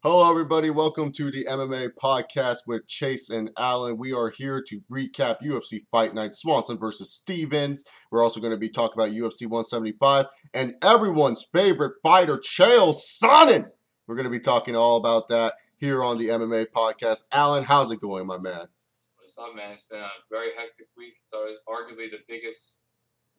Hello, everybody. Welcome to the MMA podcast with Chase and Allen. We are here to recap UFC Fight Night Swanson versus Stevens. We're also going to be talking about UFC 175 and everyone's favorite fighter, Chael Sonnen. We're going to be talking all about that here on the MMA podcast. Allen, how's it going, my man? What's up, man? It's been a very hectic week. It's arguably the biggest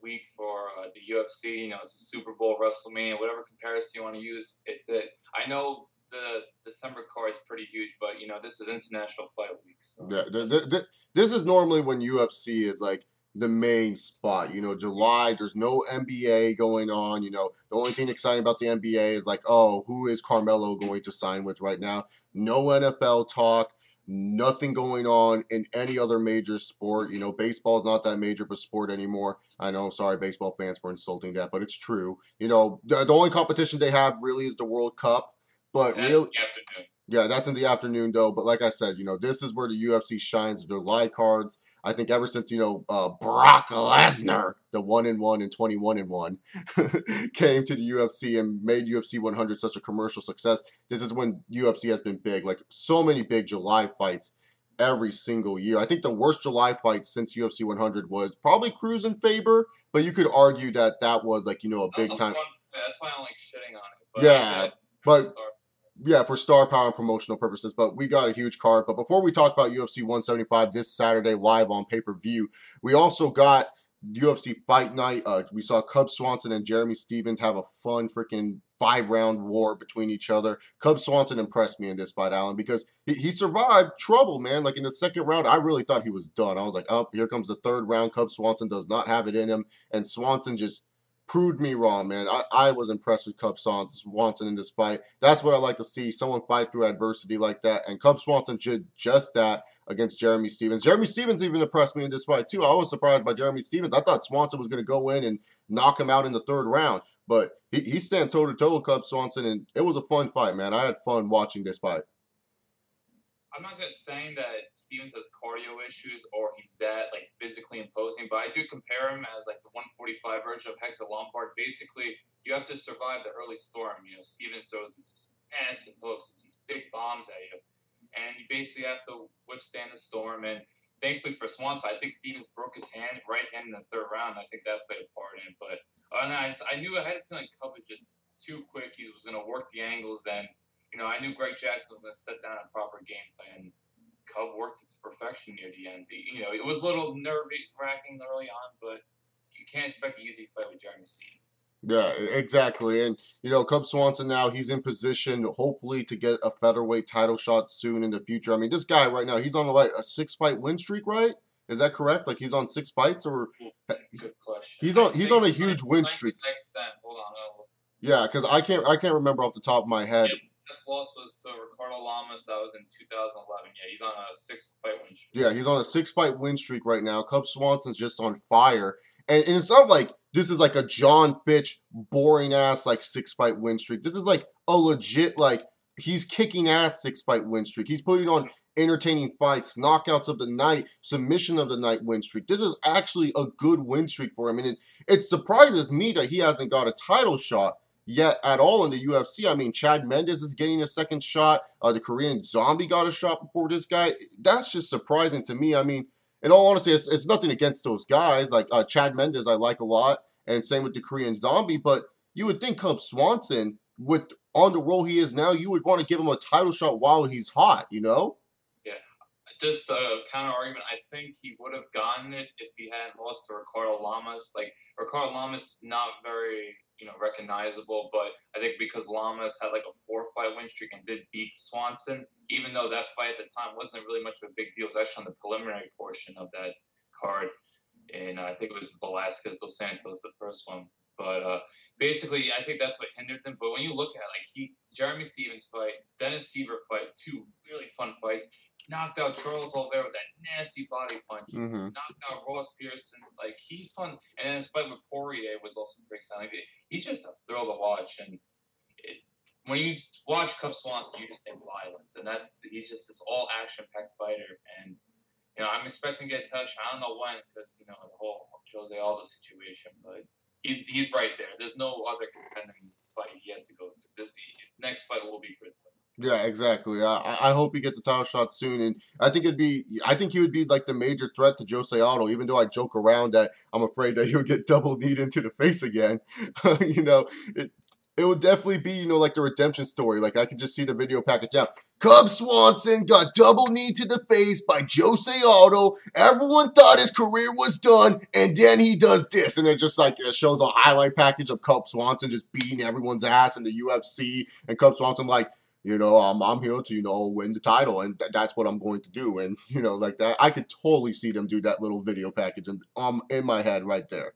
week for the UFC. You know, it's a Super Bowl, WrestleMania, whatever comparison you want to use. It's it. I know the December card's pretty huge, but you know this is International Fight Week. So. Yeah, this is normally when UFC is like the main spot. You know, July, there's no NBA going on. You know, the only thing exciting about the NBA is like, oh, who is Carmelo going to sign with right now? No NFL talk, nothing going on in any other major sport. You know, baseball is not that major of a sport anymore. I know, sorry, baseball fans for insulting that, but it's true. You know, the only competition they have really is the World Cup. But really, yeah, that's in the afternoon though. But like I said, you know, this is where the UFC shines. July cards. I think ever since Brock Lesnar, the 1-1 and 21-1, came to the UFC and made UFC 100 such a commercial success. This is when UFC has been big. Like so many big July fights every single year. I think the worst July fight since UFC 100 was probably Cruz and Faber, but you could argue that was like a big time. That's why I don't like shitting on it. But yeah, but. Yeah, for star power and promotional purposes, but we got a huge card. But before we talk about UFC 175 this Saturday live on pay-per-view, we also got UFC Fight Night. We saw Cub Swanson and Jeremy Stevens have a fun freaking 5-round war between each other. Cub Swanson impressed me in this fight, Allen, because he survived trouble, man. Like in the second round, I really thought he was done. I was like, oh, here comes the third round. Cub Swanson does not have it in him, and Swanson just proved me wrong, man. I was impressed with Cub Swanson in this fight. That's what I like to see, someone fight through adversity like that. And Cub Swanson did just that against Jeremy Stevens. Jeremy Stevens even impressed me in this fight, too. I was surprised by Jeremy Stevens. I thought Swanson was going to go in and knock him out in the third round. But he stand toe-to-toe with Cub Swanson, and it was a fun fight, man. I had fun watching this fight. I'm not saying that Stevens has cardio issues or he's that like physically imposing, but I do compare him as like the 145 version of Hector Lombard. Basically, you have to survive the early storm. You know, Stevens throws these massive hooks, these big bombs at you, and you basically have to withstand the storm. And thankfully for Swanson, I think Stevens broke his right hand in the third round. I think that played a part in it. But I knew I had a feeling Cub was just too quick. He was going to work the angles and. You know, I knew Greg Jackson was going to set down a proper game plan. Cub worked it to perfection near the end. You know, it was a little nerve-wracking early on, but you can't expect an easy fight with Jeremy Stevens. Yeah, exactly. And, Cub Swanson now, he's in position, hopefully, to get a featherweight title shot soon in the future. I mean, this guy right now, he's on a 6-fight win streak, right? Is that correct? Like, he's on 6 fights? Or good question. He's on a huge win streak. Hold on. Yeah, because I can't remember off the top of my head. Yep. This loss was to Ricardo Lamas. That was in 2011. Yeah, he's on a 6-fight win streak. Yeah, he's on a 6-fight win streak right now. Cub Swanson's just on fire. And it's not like this is like a John Fitch boring ass like 6-fight win streak. This is like a legit like he's kicking ass 6-fight win streak. He's putting on entertaining fights, knockouts of the night, submission of the night win streak. This is actually a good win streak for him. And it surprises me that he hasn't got a title shot yet at all in the UFC. I mean, Chad Mendes is getting a second shot. The Korean Zombie got a shot before this guy. That's just surprising to me. I mean, in all honesty, it's nothing against those guys. Like Chad Mendes, I like a lot, and same with the Korean Zombie. But you would think Cub Swanson, on the roll he is now, you would want to give him a title shot while he's hot, you know? Yeah. Just a counter argument. I think he would have gotten it if he hadn't lost to Ricardo Lamas. Like Ricardo Lamas, not very recognizable, but I think because Lamas had like a 4-fight win streak and did beat Swanson, even though that fight at the time wasn't really much of a big deal. It was actually on the preliminary portion of that card, and I think it was Velasquez dos Santos, the first one. But basically, I think that's what hindered them. But when you look at Jeremy Stevens fight, Dennis Seaver fight, 2 really fun fights. Knocked out Charles Oliveira with that nasty body punch. Mm-hmm. Knocked out Ross Pearson. Like, he's fun. And then his fight with Poirier was also pretty exciting. He's just a thrill to watch. And when you watch Cub Swanson, you just think violence. And he's just this all-action-packed fighter. And, I'm expecting to get touched. I don't know when because, the whole Jose Aldo situation. But he's right there. There's no other contending fight he has to go to. This next fight will be for the title. Yeah, exactly. I hope he gets a title shot soon, and I think he would be like the major threat to Jose Aldo. Even though I joke around that I'm afraid that he would get double kneed into the face again. you know, it it would definitely be like the redemption story. Like I could just see the video package now. Cub Swanson got double knee to the face by Jose Aldo. Everyone thought his career was done, and then he does this, and it just like it shows a highlight package of Cub Swanson just beating everyone's ass in the UFC, and Cub Swanson like, I'm here to, win the title, and that's what I'm going to do. And, like that, I could totally see them do that little video package and in my head right there.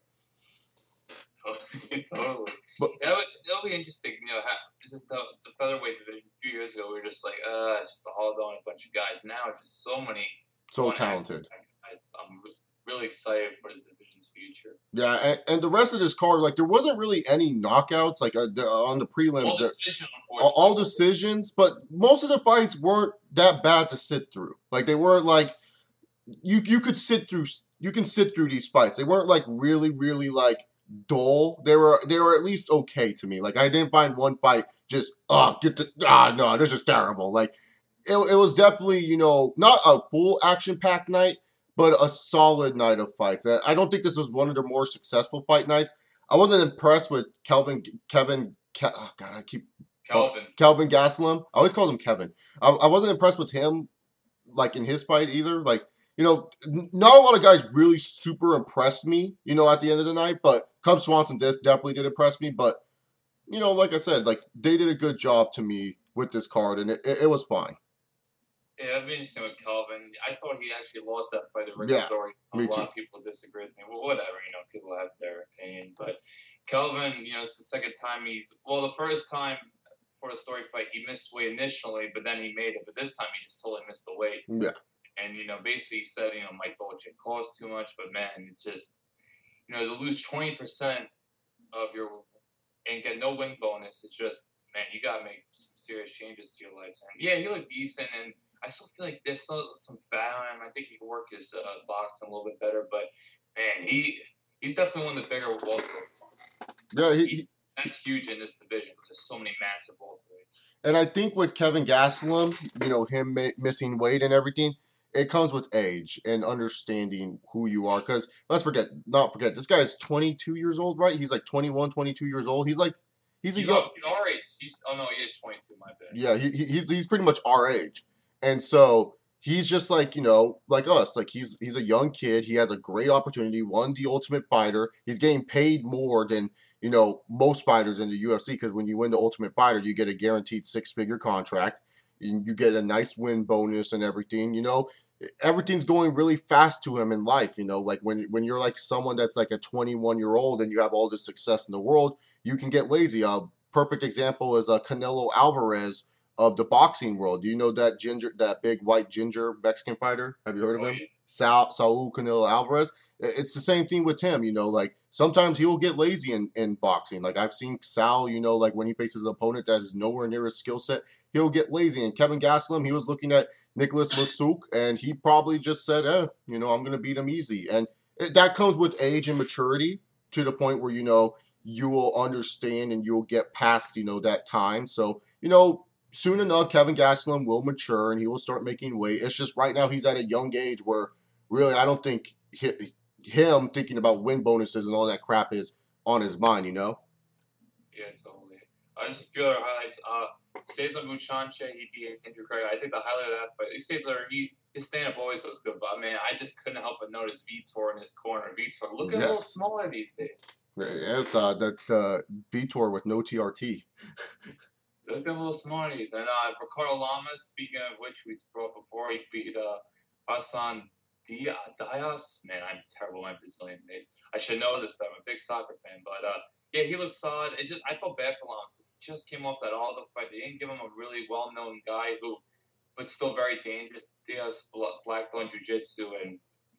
Totally. But That'll be interesting. It's just the featherweight division a few years ago, we were just like, it's just a Hollow and a bunch of guys. Now it's just so many so one act talented. guys. I'm really excited for the division's future. Yeah, and the rest of this card, like there wasn't really any knockouts, like on the prelims. All decision, All unfortunately. decisions, but most of the fights weren't that bad to sit through. Like they weren't like you could sit through. You can sit through these fights. They weren't like really like dull. They were at least okay to me. Like I didn't find one fight just no, this is terrible. Like it was definitely not a full action packed night, but a solid night of fights. I don't think this was one of the more successful fight nights. I wasn't impressed with oh God, I keep Kelvin Gastelum. I always called him Kevin. I wasn't impressed with him like in his fight either. Like not a lot of guys really super impressed me. At the end of the night, but Cub Swanson definitely did impress me. But like I said, like they did a good job to me with this card, and it was fine. Yeah, that'd be interesting with Calvin. I thought he actually lost that fight at Rick Yeah, Story. A me lot too. of people disagree with me. Well, whatever, people have their opinion. But Calvin, it's the second time the first time for the Story fight, he missed weight initially, but then he made it. But this time he just totally missed the weight. Yeah. And, basically said, Mike Dolce costs too much, but man, it just, to lose 20% of your and get no win bonus, it's just, man, you got to make some serious changes to your lives. And yeah, he looked decent, and I still feel like there's still some fat on him. I think he can work his boxing a little bit better, but man, he's definitely one of the bigger welterweights. Yeah, that's huge in this division because there's so many massive welterweights. And I think with Kevin Gastelum, him missing weight and everything, it comes with age and understanding who you are. Because not forget, this guy is 22 years old, right? He's like 21, 22 years old. He's a young. He's our age. Oh no, he is 22. My bad. Yeah, he's pretty much our age, and so he's just like like us. Like he's a young kid. He has a great opportunity. Won the Ultimate Fighter. He's getting paid more than most fighters in the UFC, because when you win the Ultimate Fighter, you get a guaranteed 6-figure contract. And you get a nice win bonus and everything. Everything's going really fast to him in life. Like when you're like someone that's like a 21-year-old and you have all this success in the world, you can get lazy. Perfect example is Canelo Alvarez of the boxing world. Do you know that big white ginger Mexican fighter? Have you heard of him? Yeah. Saul Canelo Alvarez. It's the same thing with him. Like sometimes he'll get lazy in boxing. Like I've seen Sal, like when he faces an opponent that is nowhere near his skill set, he'll get lazy. And Kevin Gastelum, he was looking at Nicholas Masuk, and he probably just said, I'm going to beat him easy. And that comes with age and maturity to the point where, you will understand and you'll get past, that time. So, soon enough, Kevin Gastelum will mature and he will start making weight. It's just right now he's at a young age where really I don't think him thinking about win bonuses and all that crap is on his mind, Yeah, totally. Just a few other highlights. Cesar Buchanche, he beat Andrew Craig. I think the highlight of that fight, Cesar, his stand-up always looks good, but man, I just couldn't help but notice Vitor in his corner. Vitor looking a little smaller these days. Yeah, it's that Vitor with no TRT. Looking a little smarties. And Ricardo Lamas, speaking of which, we brought before, he beat Hassan Diaz. Man, I'm terrible at Brazilian names. I should know this, but I'm a big soccer fan. But yeah, he looks solid. I felt bad for Lamas. He just came off that Aldo fight. They didn't give him a really well-known guy but still very dangerous. Diaz, black belt jiu-jitsu, and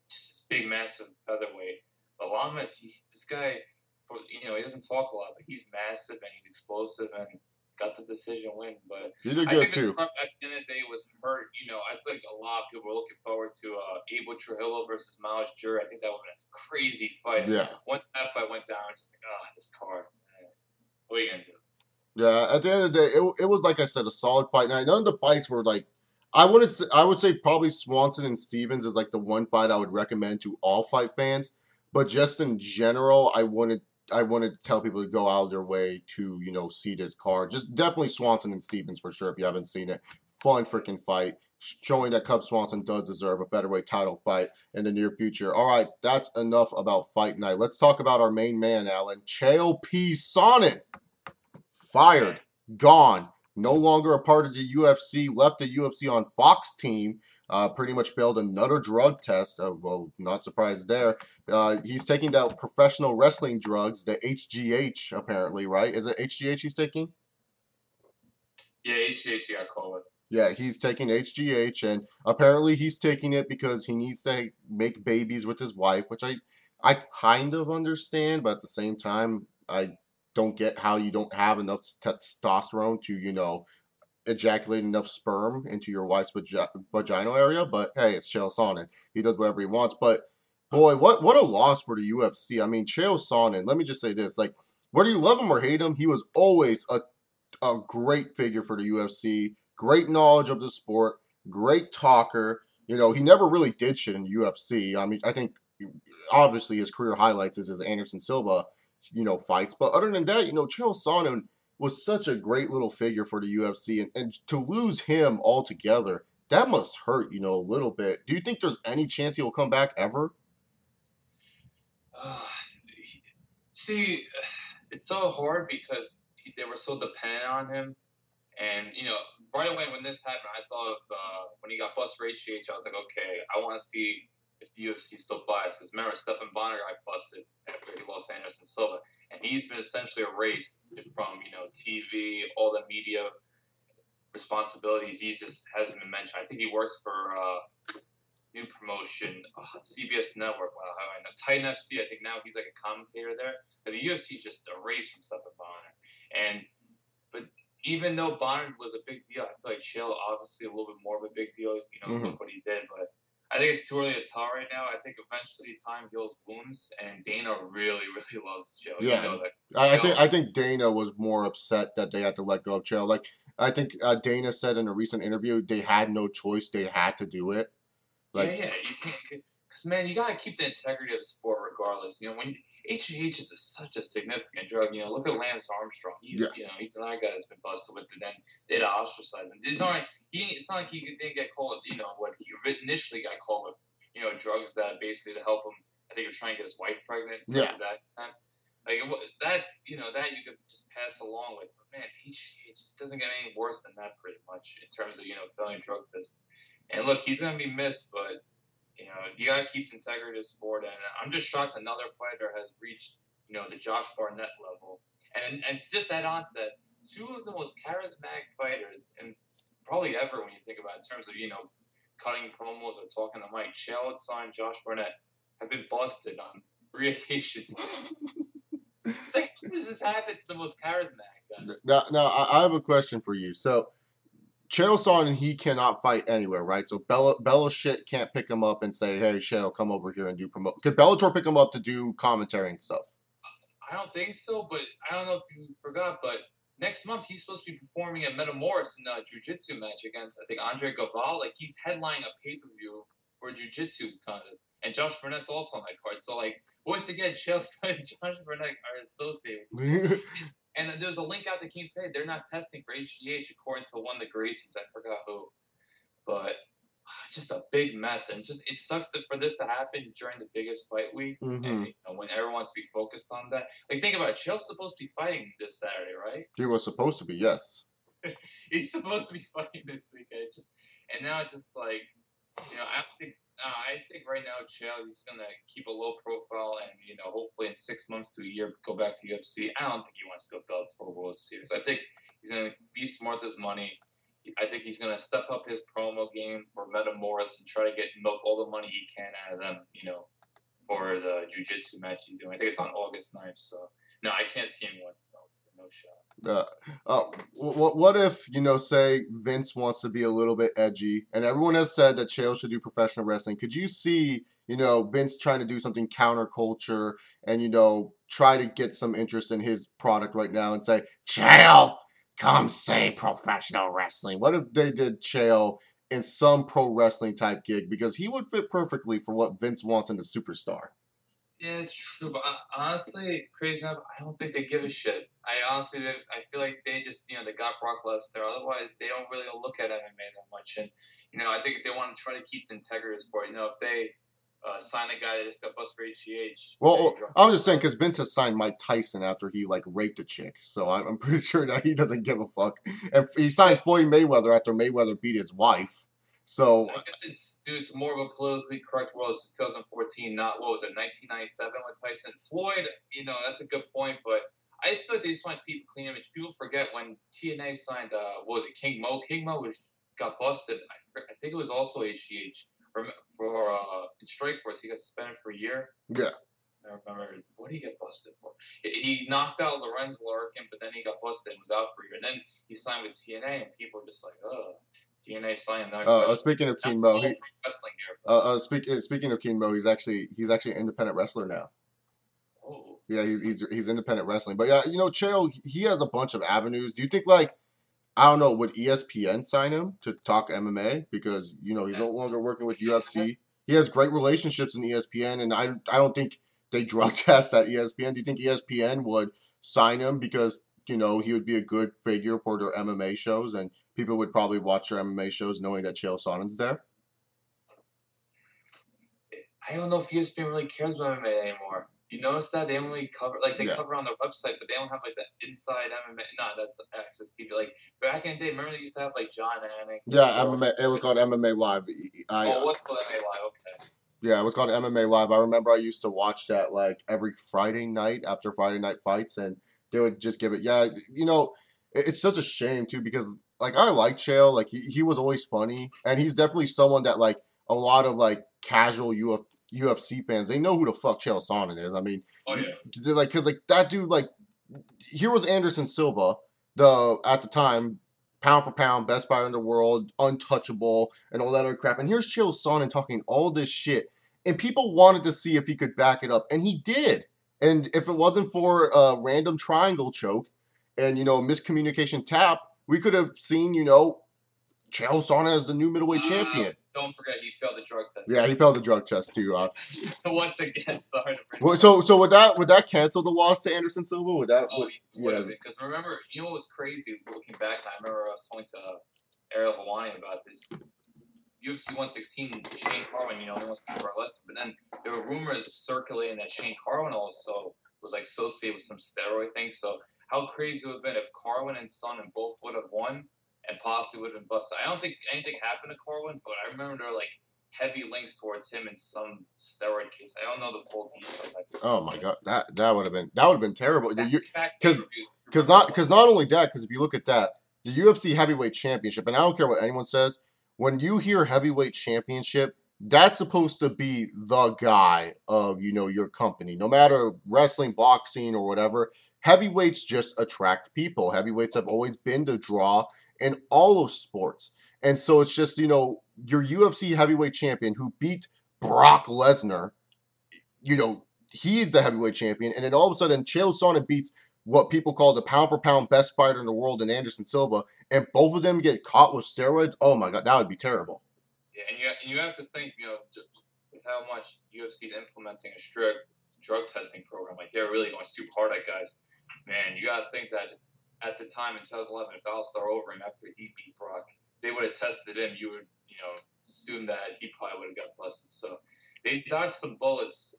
just big, massive featherweight. But Lamas, this guy, he doesn't talk a lot, but he's massive and he's explosive and got the decision win. But he did I good think this too. at the end of the day was hurt. I think a lot of people were looking forward to Abel Trujillo versus Miles Jury. I think that would have been a crazy fight. Yeah. Once that fight went down, it's just like, this card. Man. What are you gonna do? Yeah, at the end of the day, it was like I said, a solid fight night. None of the fights were like I would say probably Swanson and Stevens is like the one fight I would recommend to all fight fans. But just in general, I wanted to tell people to go out of their way to, see this card. Just definitely Swanson and Stevens for sure if you haven't seen it. Fun freaking fight. Showing that Cub Swanson does deserve a featherweight title fight in the near future. All right, that's enough about fight night. Let's talk about our main man, Alan. Chael P. Sonnen. Fired, gone, no longer a part of the UFC, left the UFC on Fox team. Pretty much failed another drug test. Well, not surprised there. He's taking that professional wrestling drugs, the HGH, apparently, right? Is it HGH he's taking? Yeah, HGH got called with. Yeah, he's taking HGH, and apparently he's taking it because he needs to make babies with his wife, which I kind of understand, but at the same time, I don't get how you don't have enough testosterone to, ejaculate enough sperm into your wife's vaginal area. But hey, it's Chael Sonnen. He does whatever he wants. But boy, what a loss for the UFC. I mean, Chael Sonnen, let me just say this. Like, whether you love him or hate him, he was always a great figure for the UFC, great knowledge of the sport, great talker. He never really did shit in the UFC. I mean, I think obviously his career highlights is his Anderson Silva, fights. But other than that, Chael Sonnen was such a great little figure for the UFC, and to lose him altogether, that must hurt, a little bit. Do you think there's any chance he'll come back ever? Uh, See, it's so hard because they were so dependent on him. And right away when this happened, I thought of when he got busted for HGH. I was like, okay, I want to see if the UFC still biased. Because remember, Stephan Bonner got busted after he lost Anderson Silva, and he's been essentially erased from TV, all the media responsibilities. He just hasn't been mentioned. I think he works for new promotion, CBS Network. Wow, how I know Titan FC. I think now he's like a commentator there. But the UFC just erased from Stephan Bonner, and but even though Bonner was a big deal, I feel like Chael obviously a little bit more of a big deal. Mm-hmm. Look what he did. But I think it's too early to tell right now. I think eventually time heals wounds, and Dana really, really loves Chael. Yeah, That I Chael. think Dana was more upset that they had to let go of Chael. Like I think Dana said in a recent interview, they had no choice; they had to do it. Yeah, Like, yeah. You can't, because man, you gotta keep the integrity of the sport regardless. When HGH is such a significant drug. Look at Lance Armstrong. yeah, He's another guy that's been busted with it. Then they'd ostracize him. These aren't. It's not like he didn't get called. What he initially got called with. Drugs that basically to help him. I think he was trying to get his wife pregnant. yeah. Stuff like that. Like that's that you could just pass along with. But man, HGH doesn't get any worse than that pretty much in terms of failing drug tests. And look, he's gonna be missed, but you gotta keep the integrity of the sport. And I'm just shocked another fighter has reached, the Josh Barnett level. And to just add on to that, two of the most charismatic fighters and probably ever when you think about it, in terms of, cutting promos or talking to Mike, Chael Sonnen, Josh Barnett have been busted on 3 occasions. It's like, how does this happen to the most charismatic guy? Now I have a question for you. So Chael Sonnen, he cannot fight anywhere, right? So Bella shit can't pick him up and say, "Hey, Chael, come over here and do promote." Could Bellator pick him up to do commentary and stuff? I don't think so, but I don't know if you forgot, but next month he's supposed to be performing at Metamoris in a jiu-jitsu match against, I think, Andre Gaval. Like, he's headlining a pay-per-view for a jiu-jitsu contest. And Josh Burnett's also on that card. So, like, once again, Chelsea and Josh Burnett are associated. And there's a link out that came today. They're not testing for HGH according to one of the Gracies. I forgot who. But just a big mess, and just it sucks for this to happen during the biggest fight week, Mm-hmm. and when everyone wants to be focused on that. Like, think about it. Chael's supposed to be fighting this Saturday, right? He was supposed to be, yes. He's supposed to be fighting this weekend. And now it's just like, I think right now Chael, he's gonna keep a low profile, and hopefully in 6 months to a year go back to UFC. I don't think he wants to go Bellator World Series. I think he's gonna be smart with his money. I think he's going to step up his promo game for Metamoris and try to milk all the money he can out of them, for the jiu-jitsu match he's doing. I think it's on August 9th. So, no, I can't see him winning. No shot. What if, say Vince wants to be a little bit edgy, and everyone has said that Chael should do professional wrestling. Could you see, Vince trying to do something counterculture and, try to get some interest in his product right now and say, Chael, come say professional wrestling. What if they did Chael in some pro wrestling type gig? Because he would fit perfectly for what Vince wants in a superstar. Yeah, it's true, but honestly, crazy enough, I don't think they give a shit. I feel like they just, they got Brock Lesnar. Otherwise, they don't really look at MMA that much. And I think if they want to try to keep the integrity of the sport, if they sign a guy that just got busted for HGH, they Well, drop. I'm just saying because Vince has signed Mike Tyson after he like raped a chick, so I'm pretty sure that he doesn't give a fuck. And he Yeah, signed Floyd Mayweather after Mayweather beat his wife. So I guess it's more of a politically correct world since 2014, not what was it, 1997 with Tyson. Floyd, that's a good point, but I just feel like they just want to keep a clean image. People forget when TNA signed, what was it, King Mo? King Mo got busted. I think it was also HGH for in Strikeforce. He got suspended for a year. yeah. I remember, what did he get busted for? He knocked out Lorenz Larkin, but then he got busted and was out for a year. And then he signed with TNA, and people were just like, oh, TNA signed that question. Speaking of Not King Mo, all wrestling here. But, speaking of King Mo, he's actually an independent wrestler now. oh, Yeah, he's independent wrestling. But yeah, Chael, he has a bunch of avenues. Do you think like I don't know, would ESPN sign him to talk MMA because he's no longer working with UFC? He has great relationships in ESPN, and I don't think they drug test at ESPN. Do you think ESPN would sign him because he would be a good figure for their MMA shows, and people would probably watch their MMA shows knowing that Chael Sonnen's there? I don't know if ESPN really cares about MMA anymore. You notice that they only cover they Yeah. cover on their website, but they don't have like the inside MMA. No, that's Access TV. Like back in the day, remember they used to have like John Anik Yeah, or MMA. It was called MMA Live. what's the MMA Live? Okay. Yeah, it was called MMA Live. I remember I used to watch that like every Friday night after Friday night fights, and they would just give it. Yeah, it's such a shame too because like I like Chael, like he was always funny, and he's definitely someone that like a lot of like casual UFC fans they know who the fuck Chael Sonnen is. I mean, Oh yeah. they're like because like that dude like here was Anderson Silva, the at the time pound for pound best fighter in the world, untouchable, and all that other crap. And here's Chael Sonnen talking all this shit, and people wanted to see if he could back it up, and he did. And if it wasn't for a random triangle choke and miscommunication tap, we could have seen Chael Sonnen as the new middleweight champion. Don't forget he failed the drug test. Yeah, he failed the drug test too. Once again, sorry to bring. Well, so would that cancel the loss to Anderson Silva? Would that? Yeah. Because remember, what was crazy looking back? I remember I was talking to Ariel Hawani about this. UFC 116, Shane Carwin, he wants to be pro wrestler, but then there were rumors circulating that Shane Carwin also was like associated with some steroid things. So how crazy it would have been if Carwin and Sonnen both would have won and possibly would have been busted. I don't think anything happened to Carwin, but I remember there were like heavy links towards him in some steroid case. I don't know the full details. Oh my god, that would have been terrible. Because Because not only that, because if you look at that, the UFC Heavyweight Championship, and I don't care what anyone says, when you hear Heavyweight Championship, that's supposed to be the guy of your company. No matter wrestling, boxing, or whatever, heavyweights just attract people. Heavyweights have always been the draw in all of sports, and so it's just your UFC Heavyweight Champion who beat Brock Lesnar. He's the heavyweight champion, and then all of a sudden, Chael Sonnen beats what people call the pound for pound best fighter in the world in Anderson Silva, and both of them get caught with steroids. Oh my god, that would be terrible. Yeah, and you have to think, with how much UFC is implementing a strict drug testing program, like they're really going super hard at guys. Man, you got to think that at the time in 2011, if Battlestar over him after he beat Brock, they would have tested him. You would, assume that he probably would have got busted. So they dodged some bullets,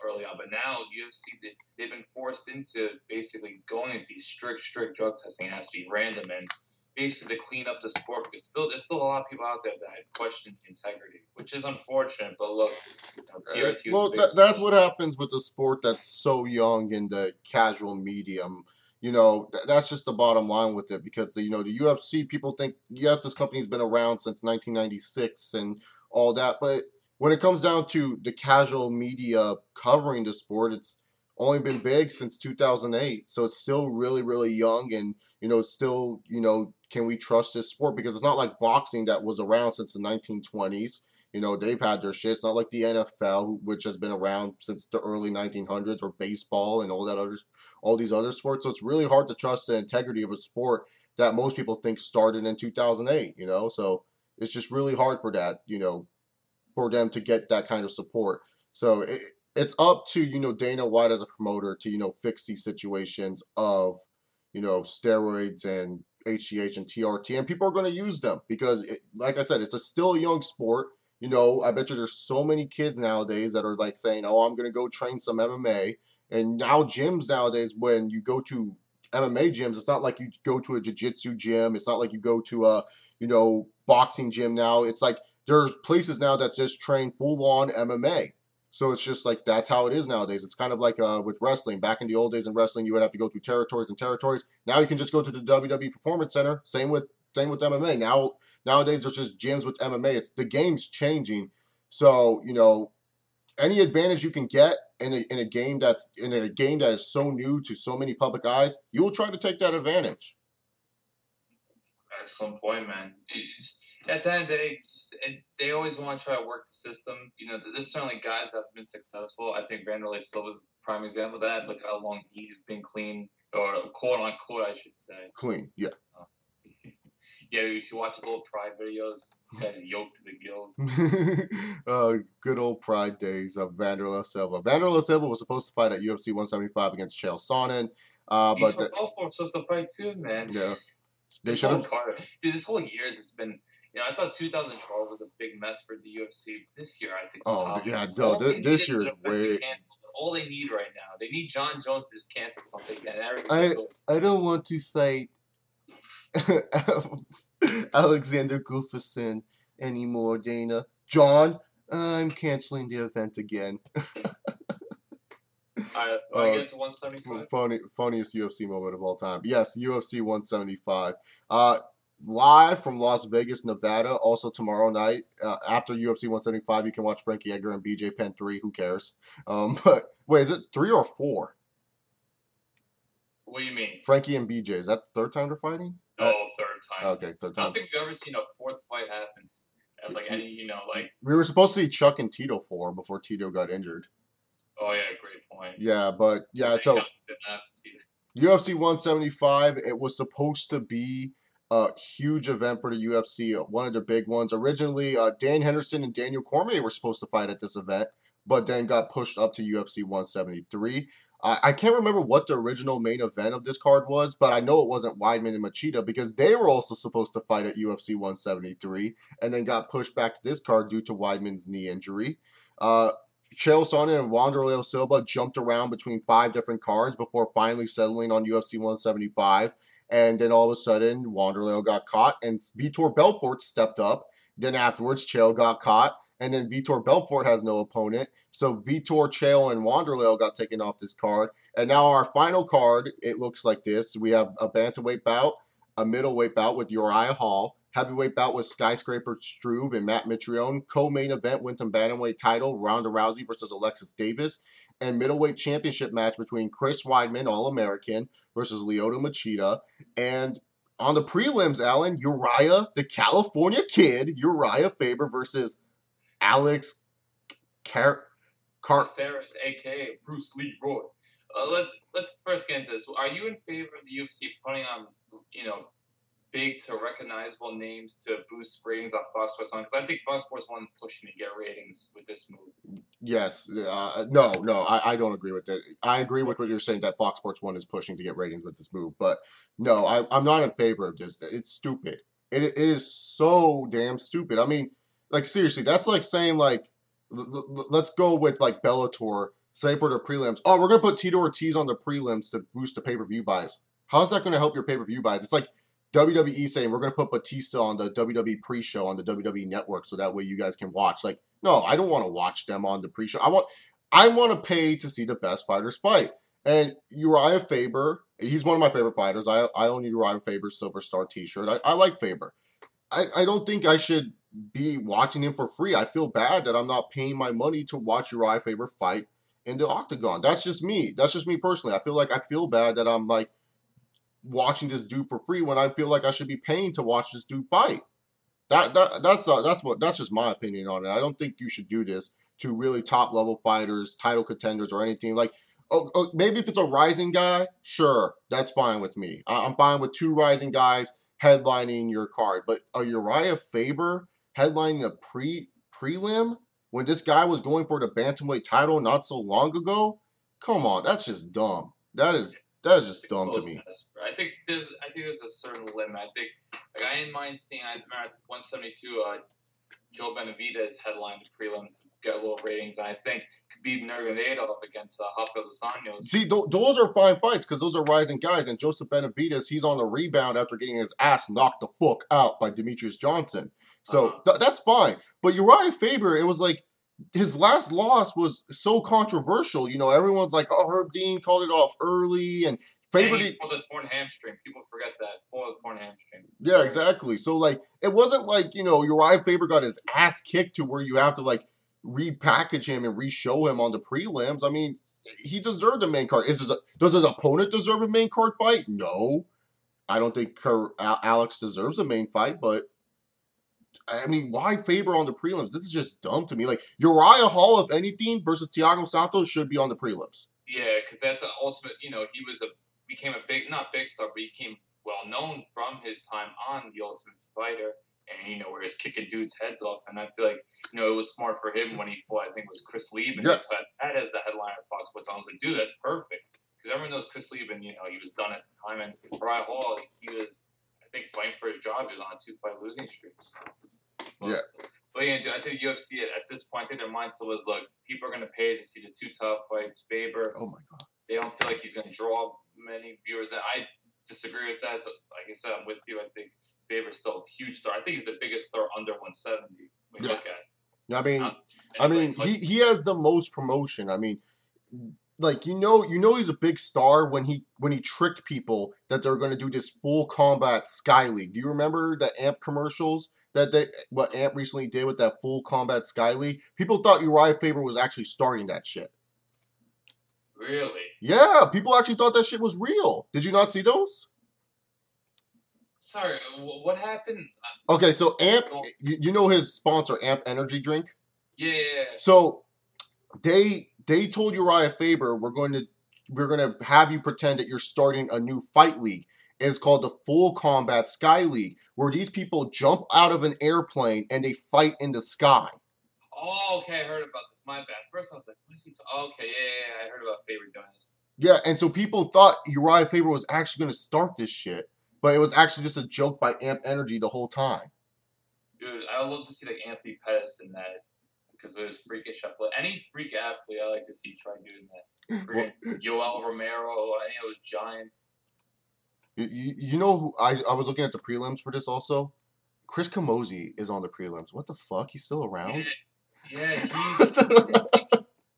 early on. But now UFC, they've been forced into basically going into these strict drug testing. It has to be random and basically to clean up the sport because there's still a lot of people out there that question integrity, which is unfortunate. But look, TRT Well, that's what happens with a sport that's so young in the casual medium. That's just the bottom line with it because the UFC people think yes, this company's been around since 1996 and all that, but when it comes down to the casual media covering the sport, it's only been big since 2008, so it's still really really young, and still can we trust this sport because it's not like boxing that was around since the 1920s. They've had their shit. It's not like the NFL, which has been around since the early 1900s, or baseball and all these other sports. So it's really hard to trust the integrity of a sport that most people think started in 2008. You know, so it's just really hard for that. You know, for them to get that kind of support. So it's up to, you know, Dana White as a promoter to, you know, fix these situations of, you know, steroids and HGH and TRT, and people are going to use them because, like I said, it's a still a young sport. You know, I bet you there's so many kids nowadays that are like saying, "Oh, I'm going to go train some MMA." And now gyms nowadays, when you go to MMA gyms, it's not like you go to a jiu-jitsu gym. It's not like you go to a, you know, boxing gym now. It's like there's places now that just train full on MMA. So it's just like that's how it is nowadays. It's kind of like with wrestling. Back in the old days in wrestling, you would have to go through territories and territories. Now you can just go to the WWE Performance Center. Same with MMA. Nowadays there's just gyms with MMA. It's the game's changing. So, you know, any advantage you can get in a game that is so new to so many public eyes, you will try to take that advantage. Excellent point, man. At the end of the day, they always want to try to work the system. You know, there's certainly guys that have been successful. I think Vanderlei Silva's a prime example of that. Look how long he's been clean, or quote unquote, I should say. Clean, yeah. Yeah, if you watch his old Pride videos, this guy's yoked to the gills. Good old Pride days of Vanderlei Silva. Vanderlei Silva was supposed to fight at UFC 175 against Chael Sonnen. Vitor Belfort was supposed to fight too, man. Yeah. They This should whole have. card, dude, this whole year has just been. You know, I thought 2012 was a big mess for the UFC. This year, I think, is Oh, top. yeah, no, All they this needed year was is a ref to way. cancel. That's all they need right now. They need John Jones to just cancel something, and I everything's good. I don't want to fight Alexander Gustafsson anymore, Dana. John, I'm canceling the event again. I get to 175. Funniest UFC moment of all time. Yes, UFC 175. Live from Las Vegas, Nevada. Also tomorrow night, after UFC 175, you can watch Frankie Edgar and BJ Penn 3. Who cares? But wait, is it 3 or 4? What do you mean? Frankie and BJ. Is that the third time they're fighting? No, third time. Okay, third I time. don't think we've ever seen a fourth fight happen. At like any, you know, like. We were supposed to see Chuck and Tito before Tito got injured. Oh yeah, great point. Yeah, but yeah, so UFC 175, it was supposed to be a huge event for the UFC, one of the big ones. Originally, Dan Henderson and Daniel Cormier were supposed to fight at this event, but then got pushed up to UFC 173. I can't remember what the original main event of this card was, but I know it wasn't Weidman and Machida because they were also supposed to fight at UFC 173 and then got pushed back to this card due to Weidman's knee injury. Chael Sonnen and Wanderlei Silva jumped around between 5 different cards before finally settling on UFC 175. And then all of a sudden, Wanderlei got caught, and Vitor Belfort stepped up. Then afterwards, Chael got caught, and then Vitor Belfort has no opponent. So Vitor, Chael, and Wanderlei got taken off this card. And now our final card, it looks like this. We have a bantamweight bout, a middleweight bout with Uriah Hall, heavyweight bout with Skyscraper Struve and Matt Mitrione, co-main event Winton Bantamweight title, Ronda Rousey versus Alexis Davis, and middleweight championship match between Chris Weidman, All-American, versus Lyoto Machida. And on the prelims, Alan, Uriah, the California kid, Uriah Faber versus Alex Caceres, a.k.a. Bruce Lee Roy. Let's first get into this. Are you in favor of the UFC putting on, you know, big to recognizable names to boost ratings on Fox Sports One? Because I think Fox Sports One pushing to get ratings with this move. Yes. No, I don't agree with that. I agree with what you're saying that Fox Sports 1 is pushing to get ratings with this move. But no, I'm not in favor of this. It's stupid. It is so damn stupid. I mean, like, seriously, that's like saying, like, let's go with, like, Bellator, say for the prelims. Oh, we're going to put Tito Ortiz on the prelims to boost the pay-per-view buys. How's that going to help your pay-per-view buys? It's like WWE saying we're going to put Batista on the WWE pre-show on the WWE network so that way you guys can watch. Like, no, I don't want to watch them on the pre-show. I want to pay to see the best fighters fight. And Uriah Faber, he's one of my favorite fighters. I own Uriah Faber's Silver Star t-shirt. I like Faber. I don't think I should be watching him for free. I feel bad that I'm not paying my money to watch Uriah Faber fight in the octagon. That's just me. That's just me personally. I feel bad that I'm like watching this dude for free when I feel like I should be paying to watch this dude fight. That's just my opinion on it. I don't think you should do this to really top level fighters, title contenders, or anything. Like, Maybe if it's a rising guy, sure, that's fine with me. I'm fine with two rising guys headlining your card. But a Uriah Faber headlining a prelim when this guy was going for the bantamweight title not so long ago? Come on, that's just dumb. That is just dumb to me. I think there's a certain limit. I think like I didn't mind seeing. I remember at 172. Joe Benavidez headlined the prelims, got a little ratings, and I think Khabib Nurmagomedov against Rafael dos Anjos. See, those are fine fights because those are rising guys. And Joseph Benavidez, he's on the rebound after getting his ass knocked the fuck out by Demetrius Johnson. So that's fine. But Uriah Faber, it was like his last loss was so controversial. You know, everyone's like, oh, Herb Dean called it off early, and Faber for the torn hamstring. People forget that for the torn hamstring. Yeah, exactly. So like, it wasn't like Uriah Faber got his ass kicked to where you have to like repackage him and re-show him on the prelims. I mean, he deserved a main card. Does his opponent deserve a main card fight? No, I don't think Alex deserves a main fight. But I mean, why Faber on the prelims? This is just dumb to me. Like Uriah Hall, if anything, versus Thiago Santos should be on the prelims. Yeah, because that's an ultimate. He became a not big star, but he became well known from his time on The Ultimate Fighter, and where he's kicking dudes' heads off. And I feel like it was smart for him when he fought. I think it was Chris Lieben. Yes. That as the headliner of Fox Sports. I was like, dude, that's perfect because everyone knows Chris Lieben. He was done at the time, and Uriah Hall, he was, I think, fighting for his job. He was on a 2-fight losing streak. Yeah. But yeah, dude, I think UFC at this point, I think their mindset was, look, people are going to pay to see the two top fights. Faber. Oh my god. They don't feel like he's going to draw many viewers. I disagree with that. Like I said, I'm with you. I think Faber's still a huge star. I think he's the biggest star under 170 when you look at it. I mean, he has the most promotion. I mean, like he's a big star when he tricked people that they're going to do this full combat Sky League. Do you remember the AMP commercials what AMP recently did with that full combat Sky League? People thought Uriah Faber was actually starting that shit. Really? Yeah, people actually thought that shit was real. Did you not see those? Sorry, what happened? Okay, so AMP, you know his sponsor, AMP Energy Drink? Yeah. So they told Uriah Faber, we're going to have you pretend that you're starting a new fight league. It's called the Full Combat Sky League, where these people jump out of an airplane and they fight in the sky. Oh, okay, I heard about this. My bad. First, I was like, what is he talking? Okay, yeah, I heard about Faber doing this. Yeah, and so people thought Uriah Faber was actually going to start this shit, but it was actually just a joke by AMP Energy the whole time. Dude, I would love to see like Anthony Pettis in that because it was freakish. Any freak athlete, I like to see try doing that. Yoel Romero, any of those giants. You know who I was looking at the prelims for this also? Chris Camozzi is on the prelims. What the fuck? He's still around? Yeah,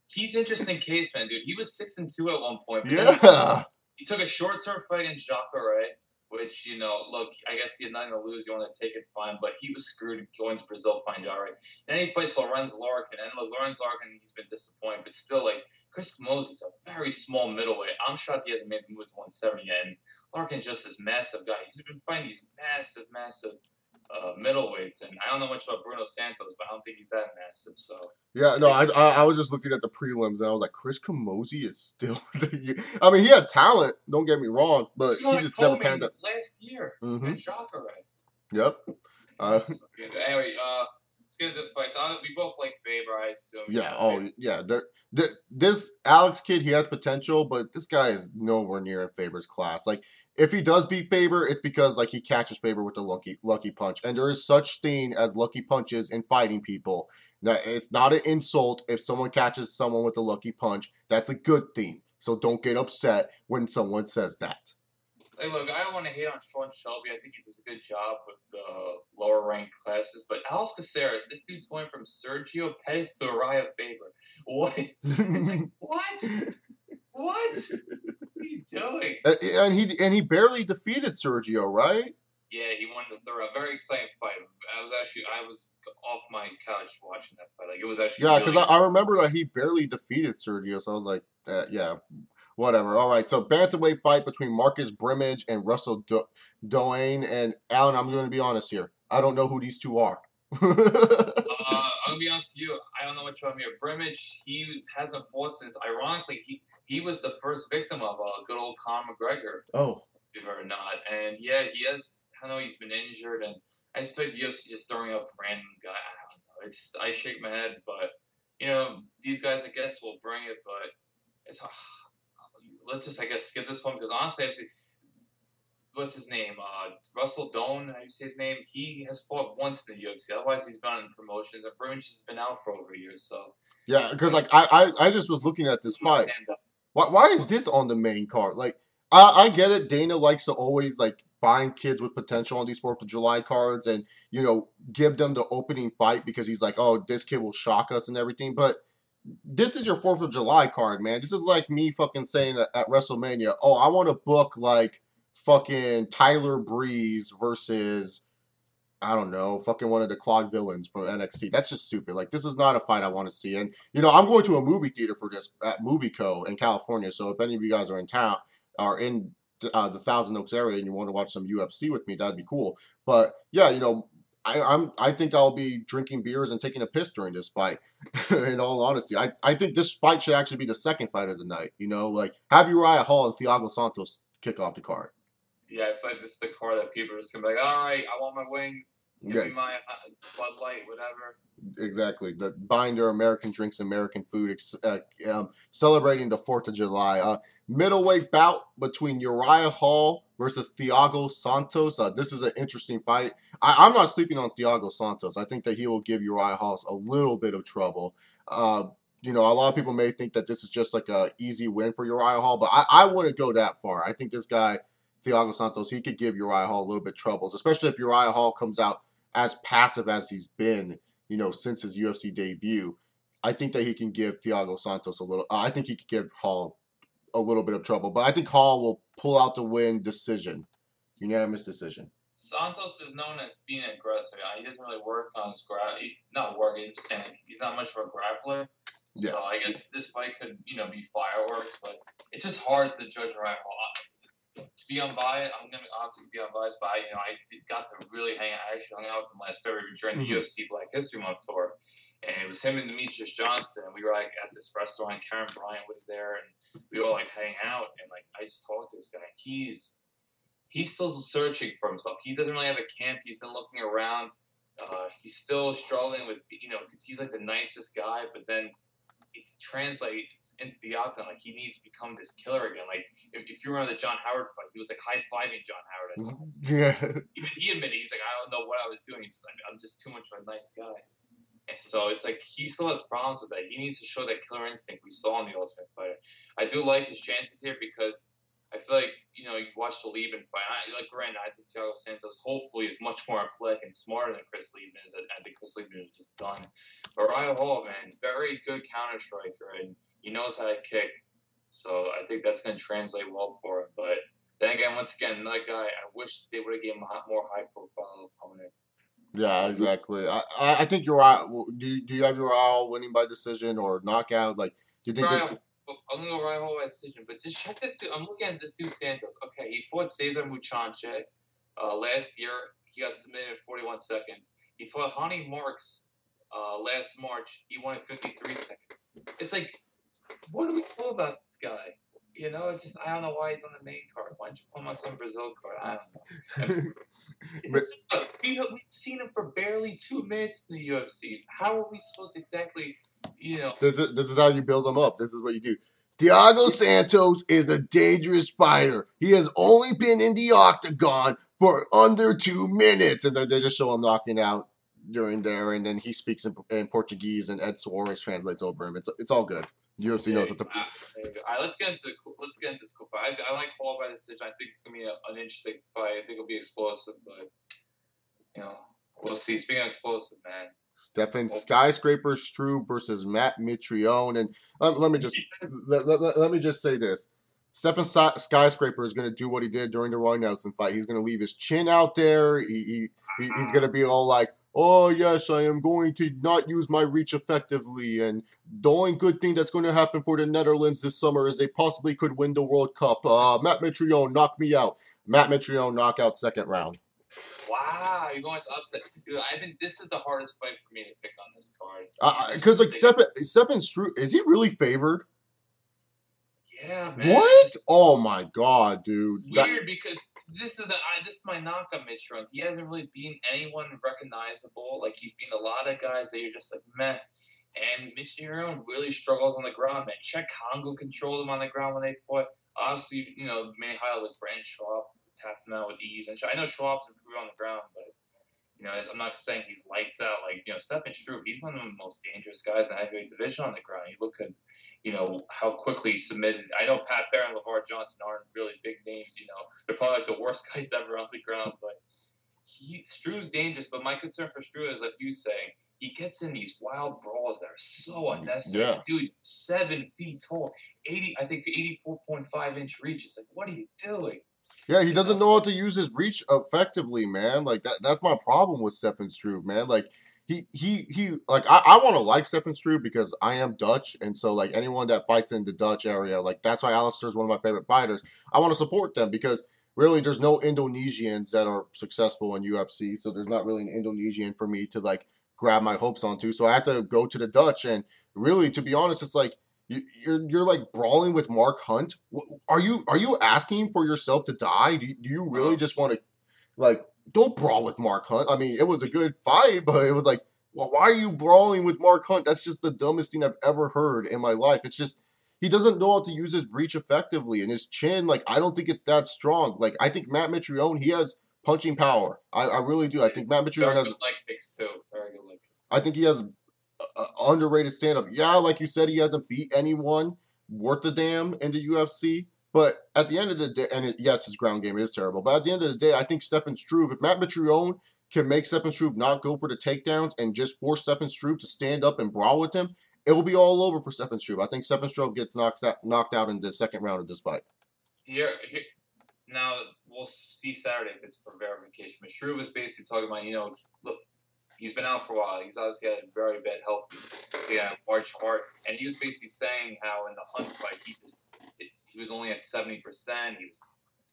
he's interesting case, man, dude. He was 6-2 at one point. Yeah. He took a short-term fight in Jacare, which, look, I guess he had nothing to lose. You want to take it, fine. But he was screwed going to Brazil, fighting Jacare. Then he fights Lorenz Larkin. And Lorenz Larkin, he's been disappointed. But still, like, Chris Camozzi's a very small middleweight. I'm shocked he hasn't made the move to 170 yet. And Larkin's just this massive guy. He's been fighting these massive middleweights, and I don't know much about Bruno Santos, but I don't think he's that massive. So yeah, no, I was just looking at the prelims and I was like, Chris Camozzi is still. I mean, he had talent. Don't get me wrong, but he just never panned out. Last year, in Jacare. Yep. Anyway, let's get into the fights. We both like Faber, I assume. Yeah. Oh, yeah. This Alex kid, he has potential, but this guy is nowhere near in Faber's class. Like, if he does beat Faber, it's because like he catches Faber with a lucky punch, and there is such thing as lucky punches in fighting people. That it's not an insult if someone catches someone with a lucky punch. That's a good thing. So don't get upset when someone says that. Hey, look, I don't want to hate on Sean Shelby. I think he does a good job with the lower ranked classes. But Alex Caceres, this dude's going from Sergio Pettis to Uriah Faber. What? It's like, what? What? What are you doing? And he barely defeated Sergio, right? Yeah, he won the third. A very exciting fight. I was off my couch watching that fight. Like, it was actually because I remember that he barely defeated Sergio. So I was like, yeah. Whatever. All right. So bantamweight fight between Marcus Brimage and Russell Doane. And Alan, I'm going to be honest here. I don't know who these two are. I'm going to be honest with you. I don't know which one here. Brimage, he hasn't fought since, ironically, he he was the first victim of good old Conor McGregor, Oh, believe it or not. And yeah, he has. I know he's been injured, and I just feel like the UFC just throwing up random guy. I don't know. I shake my head, but these guys I guess will bring it, but it's let's just I guess skip this one because honestly, what's his name? Russell Doan, how do you say his name? He has fought once in the UFC. Otherwise, he's been in promotions. And Bruins has been out for over a year. So yeah, because like I just was looking at this fight. Why is this on the main card? Like, I get it. Dana likes to always like find kids with potential on these 4th of July cards and, give them the opening fight because he's like, oh, this kid will shock us and everything. But this is your 4th of July card, man. This is like me fucking saying at WrestleMania, oh, I want to book like fucking Tyler Breeze versus, I don't know, fucking one of the Claude villains from NXT. That's just stupid. Like, this is not a fight I want to see. And, I'm going to a movie theater for this at Movie Co. in California. So if any of you guys are in town, are in the Thousand Oaks area and you want to watch some UFC with me, that'd be cool. But yeah, I think I'll be drinking beers and taking a piss during this fight. In all honesty, I think this fight should actually be the second fight of the night. Like have Uriah Hall and Thiago Santos kick off the card. Yeah, I feel like this is the car that people are just gonna be like, all right, I want my wings, give me my Bud Light, whatever. Exactly. Buying their American drinks, American food, celebrating the 4th of July. Middleweight bout between Uriah Hall versus Thiago Santos. This is an interesting fight. I'm not sleeping on Thiago Santos. I think that he will give Uriah Hall a little bit of trouble. A lot of people may think that this is just like a easy win for Uriah Hall, but I wouldn't go that far. I think this guy, Thiago Santos, he could give Uriah Hall a little bit of troubles, especially if Uriah Hall comes out as passive as he's been, since his UFC debut. I think that he can give Thiago Santos a little. I think he could give Hall a little bit of trouble, but I think Hall will pull out the win decision, unanimous decision. Santos is known as being aggressive. He doesn't really work on his not working. He's not much of a grappler. Yeah. So I guess this fight could, be fireworks, but it's just hard to judge Uriah Hall. To be unbiased, I'm gonna obviously be unbiased, but I got to really hang out. I actually hung out with him last February during the UFC Black History Month tour, and it was him and Demetrius Johnson. And we were like at this restaurant. Karen Bryant was there, and we all like hang out. And like I just talked to this guy. He's still searching for himself. He doesn't really have a camp. He's been looking around. He's still struggling with because he's like the nicest guy, but then it translates into the octagon. Like he needs to become this killer again. Like if you remember the John Howard fight, he was like high fiving John Howard. Yeah. Even he admitted he's like, I don't know what I was doing. He's just like, I'm just too much of a nice guy. And so it's like he still has problems with that. He needs to show that killer instinct we saw in the Ultimate Fighter. I do like his chances here because I feel like, you watch the Lieben fight. Granted, I think Thiago Santos hopefully is much more athletic and smarter than Chris Lieben is. I think Chris Lieben is just done. But Uriah Hall, man, very good counter striker, and he knows how to kick. So I think that's going to translate well for him. But then again, once again, another guy, I wish they would have given him a more high-profile opponent. Yeah, exactly. I think Uriah. Do you have Uriah winning by decision or knockout? Like, do you think? I'm going to go Uriah Hall by decision, but just check this dude. I'm looking at this dude, Santos. Okay, he fought Cesar Muchanche last year. He got submitted in 41 seconds. He fought Honey Marks last March. He won in 53 seconds. It's like, what do we know about this guy? I don't know why he's on the main card. Why don't you put him on some Brazil card? I don't know. We've seen him for barely 2 minutes in the UFC. How are we supposed to exactly... This is how you build them up. This is what you do. Thiago Santos is a dangerous fighter. He has only been in the octagon for under 2 minutes. And then they just show him knocking out during there. And then he speaks in Portuguese and Ed Suarez translates over him. It's all good. UFC knows what to... All right, let's get into this cool fight. I like Hall by decision. I think it's going to be an interesting fight. I think it'll be explosive, but, we'll see. Speaking of explosive, man. Stefan Skyscraper Struve versus Matt Mitrione, and let me just say this: Stefan Skyscraper is going to do what he did during the Roy Nelson fight. He's going to leave his chin out there. He's going to be all like, "Oh yes, I am going to not use my reach effectively." And the only good thing that's going to happen for the Netherlands this summer is they possibly could win the World Cup. Matt Mitrione, knock me out. Matt Mitrione, knockout, second round. Wow, you're going to upset. Dude, this is the hardest fight for me to pick on this card. Because Stefan Struve, is he really favored? Yeah, Yeah, man. What? Oh my god, It's dude. weird because this is my knock on Mitch Trump. He hasn't really beaten anyone recognizable. Like he's beaten a lot of guys that you're just like meh. And Mitch Trump really struggles on the ground, man. Chet Congo controlled him on the ground when they fought. Obviously, the main highlight was Brandon Schwab tapped him out with ease. And I know Schwab's improved on the ground, but I'm not saying he's lights out. Like, Stephen Struve, he's one of the most dangerous guys in the heavyweight division on the ground. You look at, how quickly he submitted. I know Pat Bear and LeVar Johnson aren't really big names. They're probably like the worst guys ever on the ground. But Struve's dangerous. But my concern for Struve is, like you say, he gets in these wild brawls that are so unnecessary. Yeah. Dude, 7 feet tall, 84.5-inch reach. It's like, what are you doing? Yeah, he doesn't know how to use his reach effectively, man. Like that's my problem with Stefan Struve, man. Like he like I want to like Stefan Struve because I am Dutch, and so like anyone that fights in the Dutch area, like that's why Alistair's one of my favorite fighters. I want to support them because really there's no Indonesians that are successful in UFC, so there's not really an Indonesian for me to like grab my hopes onto. So I have to go to the Dutch, and really, to be honest, it's like you're like brawling with Mark Hunt. Are you asking for yourself to die? Do you really just want to like don't brawl with Mark Hunt? I mean, it was a good fight, but it was like, well, why are you brawling with Mark Hunt? That's just the dumbest thing I've ever heard in my life. It's just he doesn't know how to use his reach effectively, and his chin. Like I don't think it's that strong. Like I think Matt Mitrione, he has punching power. I really do. I think Matt Mitrione has good leg kicks too. Very good leg kicks. I think he has underrated stand up. Yeah, like you said, he hasn't beat anyone worth a damn in the UFC. But at the end of the day, and yes, his ground game is terrible. But at the end of the day, I think Stephen Struve, if Matt Mitrione can make Stephen Struve not go for the takedowns and just force Stephen Struve to stand up and brawl with him, it will be all over for Stephen Struve. I think Stephen Struve gets knocked out in the second round of this fight. Now we'll see Saturday if it's for verification. But Struve was basically talking about, look, he's been out for a while. He's obviously had a very bad health. Large heart, and he was basically saying how in the Hunt fight he was only at 70%. He was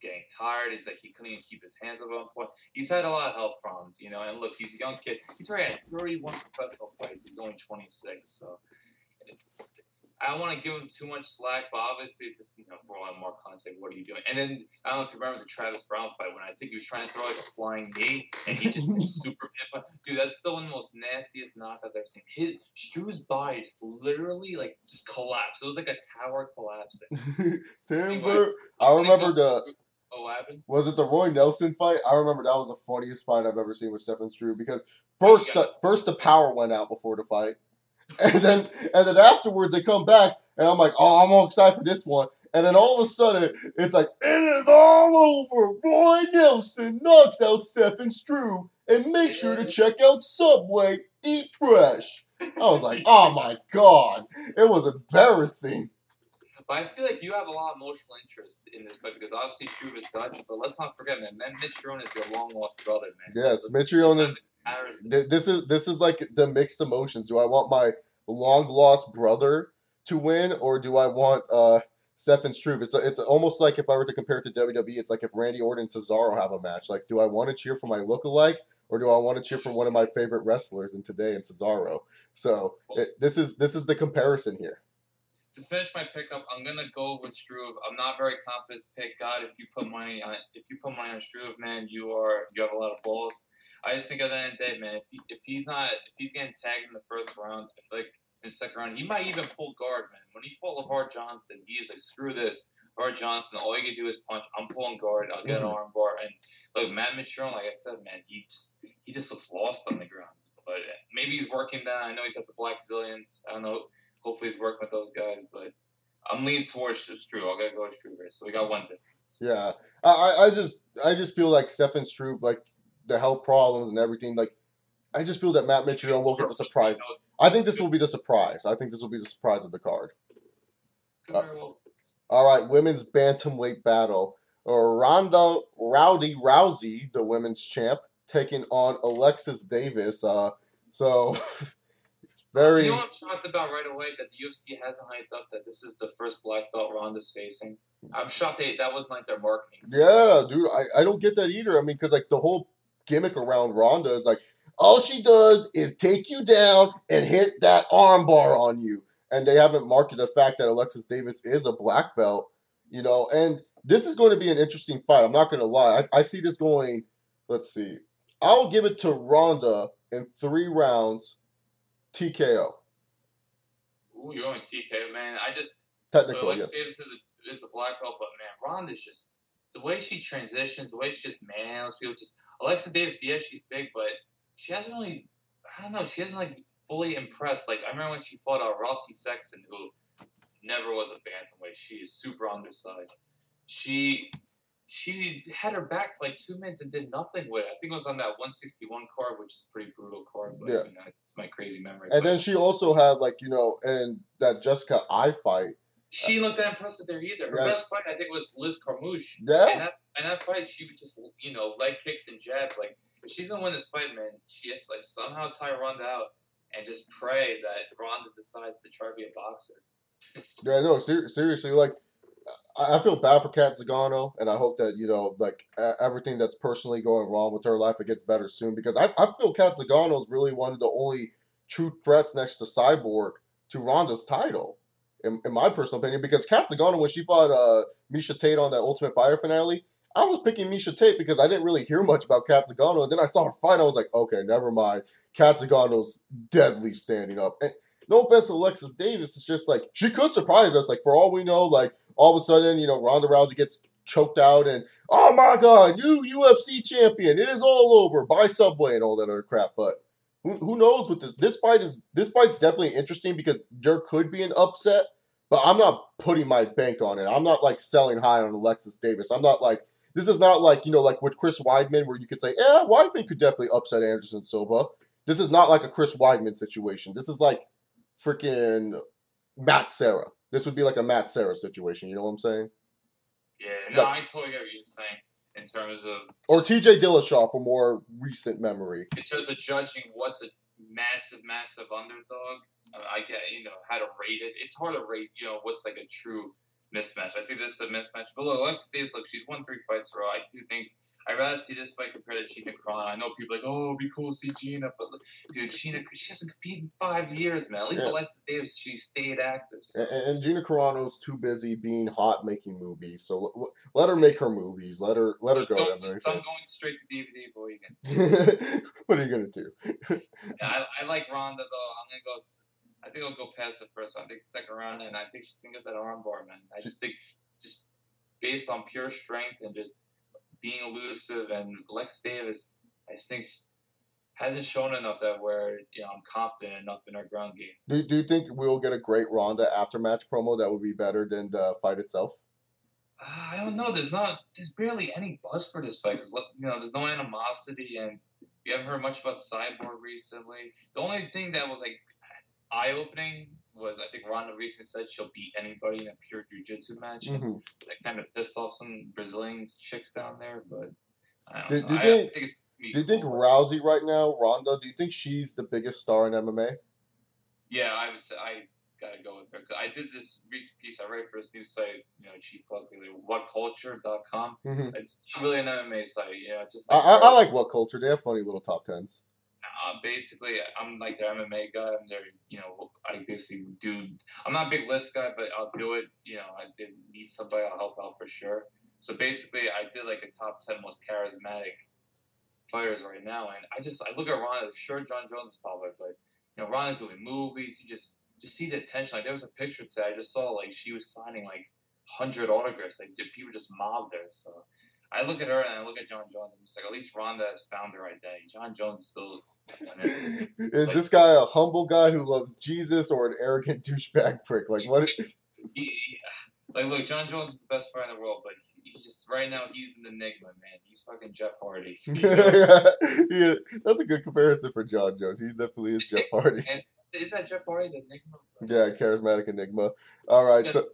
getting tired. He's like he couldn't even keep his hands up on point. He's had a lot of health problems, And look, he's a young kid. He's already had 31 professional fights. He's only 26, so. I don't want to give him too much slack, but obviously it's just, for all Mark Hunt saying, what are you doing? And then, I don't know if you remember the Travis Brown fight when I think he was trying to throw like a flying knee, and he just super hit. Dude, that's still one of the most nastiest knockouts I've ever seen. Struve's body just literally, just collapsed. It was like a tower collapsing. Timber. I remember was it the Roy Nelson fight? I remember that was the funniest fight I've ever seen with Stephen Struve because first the power went out before the fight. And then afterwards they come back and I'm like, oh, I'm all excited for this one. And then all of a sudden it's like, it is all over. Roy Nelson knocks out Stephen Struve, and make sure to check out Subway. Eat fresh. I was like, oh my god, it was embarrassing. But I feel like you have a lot of emotional interest in this fight because obviously Struve is Dutch, but let's not forget, man, Mitrione is your long lost brother, man. Yes, Mitrione is. This is like the mixed emotions. Do I want my long lost brother to win, or do I want Stephen Struve? It's almost like if I were to compare it to WWE, it's like if Randy Orton and Cesaro have a match. Like, do I want to cheer for my lookalike, or do I want to cheer for one of my favorite wrestlers in today in Cesaro? So this is the comparison here. To finish my pickup, I'm gonna go with Struve. I'm not very confident pick. God, if you put money on Struve, man, you have a lot of balls. I just think at the end of the day, man, if he's getting tagged in the first round, like in the second round, he might even pull guard, man. When he fought LeVar Johnson, he's like, screw this. LeVar Johnson, all you can do is punch. I'm pulling guard. I'll get an arm bar. And look, Matt Mitrione, like I said, man, he just looks lost on the ground. But maybe he's working that. I know he's at the Black Zillions. I don't know. Hopefully he's working with those guys, but I'm leaning towards Struve. I gotta go with Struve here. So we got one difference. Yeah, I just feel like Stephen Struve, like the health problems and everything. Like I just feel that Matt Mitrione will get the surprise. I think this will be the surprise. I think this will be the surprise of the card. All right, women's bantamweight battle. Ronda Rousey, the women's champ, taking on Alexis Davis. So. Very. You know what I'm shocked about right away? That the UFC hasn't hyped up that this is the first black belt Ronda's facing. I'm shocked that wasn't like their marketing. Yeah, dude, I don't get that either. I mean, because like the whole gimmick around Ronda is like all she does is take you down and hit that arm bar on you. and they haven't marketed the fact that Alexis Davis is a black belt, and this is going to be an interesting fight. I'm not going to lie. I see this going, let's see. I'll give it to Ronda in 3 rounds, TKO. Ooh, you're going TKO, man. Technical, Alexis yes. Davis is a black belt, but man, Ronda's just the way she transitions, the way she just manhandles people. Just Alexis Davis, yeah, she's big, but she hasn't really. I don't know. She hasn't like fully impressed. Like I remember when she fought Rossi Sexton, who never was a bantamweight. She is super undersized. She had her back for like 2 minutes and did nothing with it. I think it was on that 161 card, which is a pretty brutal card, but Yeah. it's my crazy memory. And then she also had in that Jessica I fight. She looked that impressive there either. Her best fight, I think, was Liz Carmouche. Yeah. And that fight, she was just leg kicks and jabs. Like if she's gonna win this fight, man, she has to like somehow tie Ronda out and just pray that Ronda decides to try to be a boxer. Yeah, no, seriously, like I feel bad for Kat Zagano, and I hope that everything that's personally going wrong with her life, it gets better soon. Because I feel Kat Zagano is really one of the only true threats next to Cyborg to Ronda's title, in my personal opinion. Because Kat Zagano, when she fought Miesha Tate on that Ultimate Fighter finale, I was picking Miesha Tate because I didn't really hear much about Kat Zagano, and then I saw her fight, I was like, okay, never mind. Kat Zagano's deadly standing up. And no offense to Alexis Davis, it's just like she could surprise us. Like for all we know, like all of a sudden, Ronda Rousey gets choked out and, oh my God, you UFC champion. It is all over. Buy Subway and all that other crap. But who knows with this? This fight's definitely interesting because there could be an upset, but I'm not putting my bank on it. I'm not like selling high on Alexis Davis. I'm not like, this is not like, like with Chris Weidman where you could say, yeah, Weidman could definitely upset Anderson Silva. This is not like a Chris Weidman situation. This is like freaking Matt Serra. This would be like a Matt Serra situation. You know what I'm saying? Yeah, no, I totally get what you're saying in terms of. Or TJ Dillashaw for more recent memory. In terms of judging what's a massive, massive underdog, I get, how to rate it. It's hard to rate, what's like a true mismatch. I think this is a mismatch. But look, Alexis Davis, she's won 3 fights in a row. I do think I'd rather see this fight compared to Gina Carano. I know people are like, oh, it'd be cool to see Gina, but look, dude, Gina, she hasn't competed in 5 years, man. At least Alexis Davis, she stayed active. So. And Gina Carano's too busy being hot making movies, so let her make her movies. Let her go. So I'm going straight to DVD, boy. What are you gonna do? Yeah, I like Ronda though. I'm gonna go. I think I'll go past the first one. I think second round, and I think she's gonna get that armbar, man. I just think, just based on pure strength and just being elusive, and Lex Davis, I just think hasn't shown enough that where I'm confident enough in her ground game. Do you think we'll get a great Ronda aftermatch promo that would be better than the fight itself? I don't know. There's barely any buzz for this fight because there's no animosity, and we haven't heard much about Cyborg recently. The only thing that was like eye-opening was I think Ronda recently said she'll beat anybody in a pure jiu-jitsu match. Mm-hmm. That kind of pissed off some Brazilian chicks down there, but I Do don't know. you think Rousey right now, Ronda, do you think she's the biggest star in MMA? Yeah, I would say I gotta go with her. I did this recent piece I write for this new site, cheap plug, really, whatculture.com. Mm-hmm. It's not really an MMA site, just like I like What Culture. They have funny little top tens. Basically, I'm like their MMA guy. I'm their, I basically do. I'm not a big list guy, but I'll do it. I need somebody, I'll help out for sure. So basically, I did like a top 10 most charismatic fighters right now, and I look at Ronda. Sure, John Jones is popular, but Ronda's doing movies. You just see the attention. Like there was a picture today I just saw, like she was signing like 100 autographs. Like people just mobbed her. So I look at her and I look at John Jones. I'm just like, at least Ronda has found her identity. John Jones is still. Is this guy a humble guy who loves Jesus or an arrogant douchebag prick? Like what? Look, John Jones is the best fighter in the world, but he's just right now he's an enigma, man. He's fucking Jeff Hardy. Yeah, that's a good comparison for John Jones. He definitely is Jeff Hardy. And is that Jeff Hardy, the enigma? Yeah, charismatic enigma. All right, so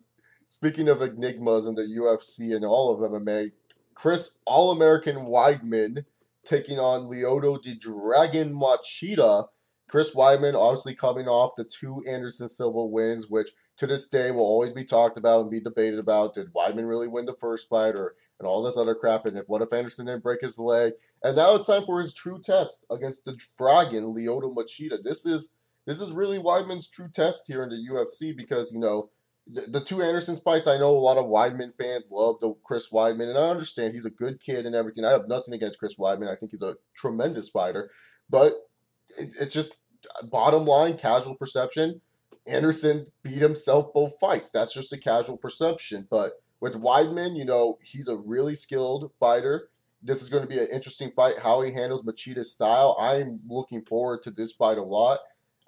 speaking of enigmas in the UFC and all of MMA, Chris All-American Weidman taking on Lyoto the Dragon Machida. Chris Weidman obviously coming off the 2 Anderson Silva wins, which to this day will always be talked about and be debated about. Did Weidman really win the first fight and all this other crap? And what if Anderson didn't break his leg? And now it's time for his true test against the Dragon, Lyoto Machida. This is this is really Weidman's true test here in the UFC because, you know, the two Anderson fights, I know a lot of Weidman fans love the Chris Weidman, and I understand he's a good kid and everything. I have nothing against Chris Weidman. I think he's a tremendous fighter, but it's just bottom line, casual perception. Anderson beat himself both fights. That's just a casual perception. But with Weidman, you know, he's a really skilled fighter. This is going to be an interesting fight, how he handles Machida's style. I'm looking forward to this fight a lot.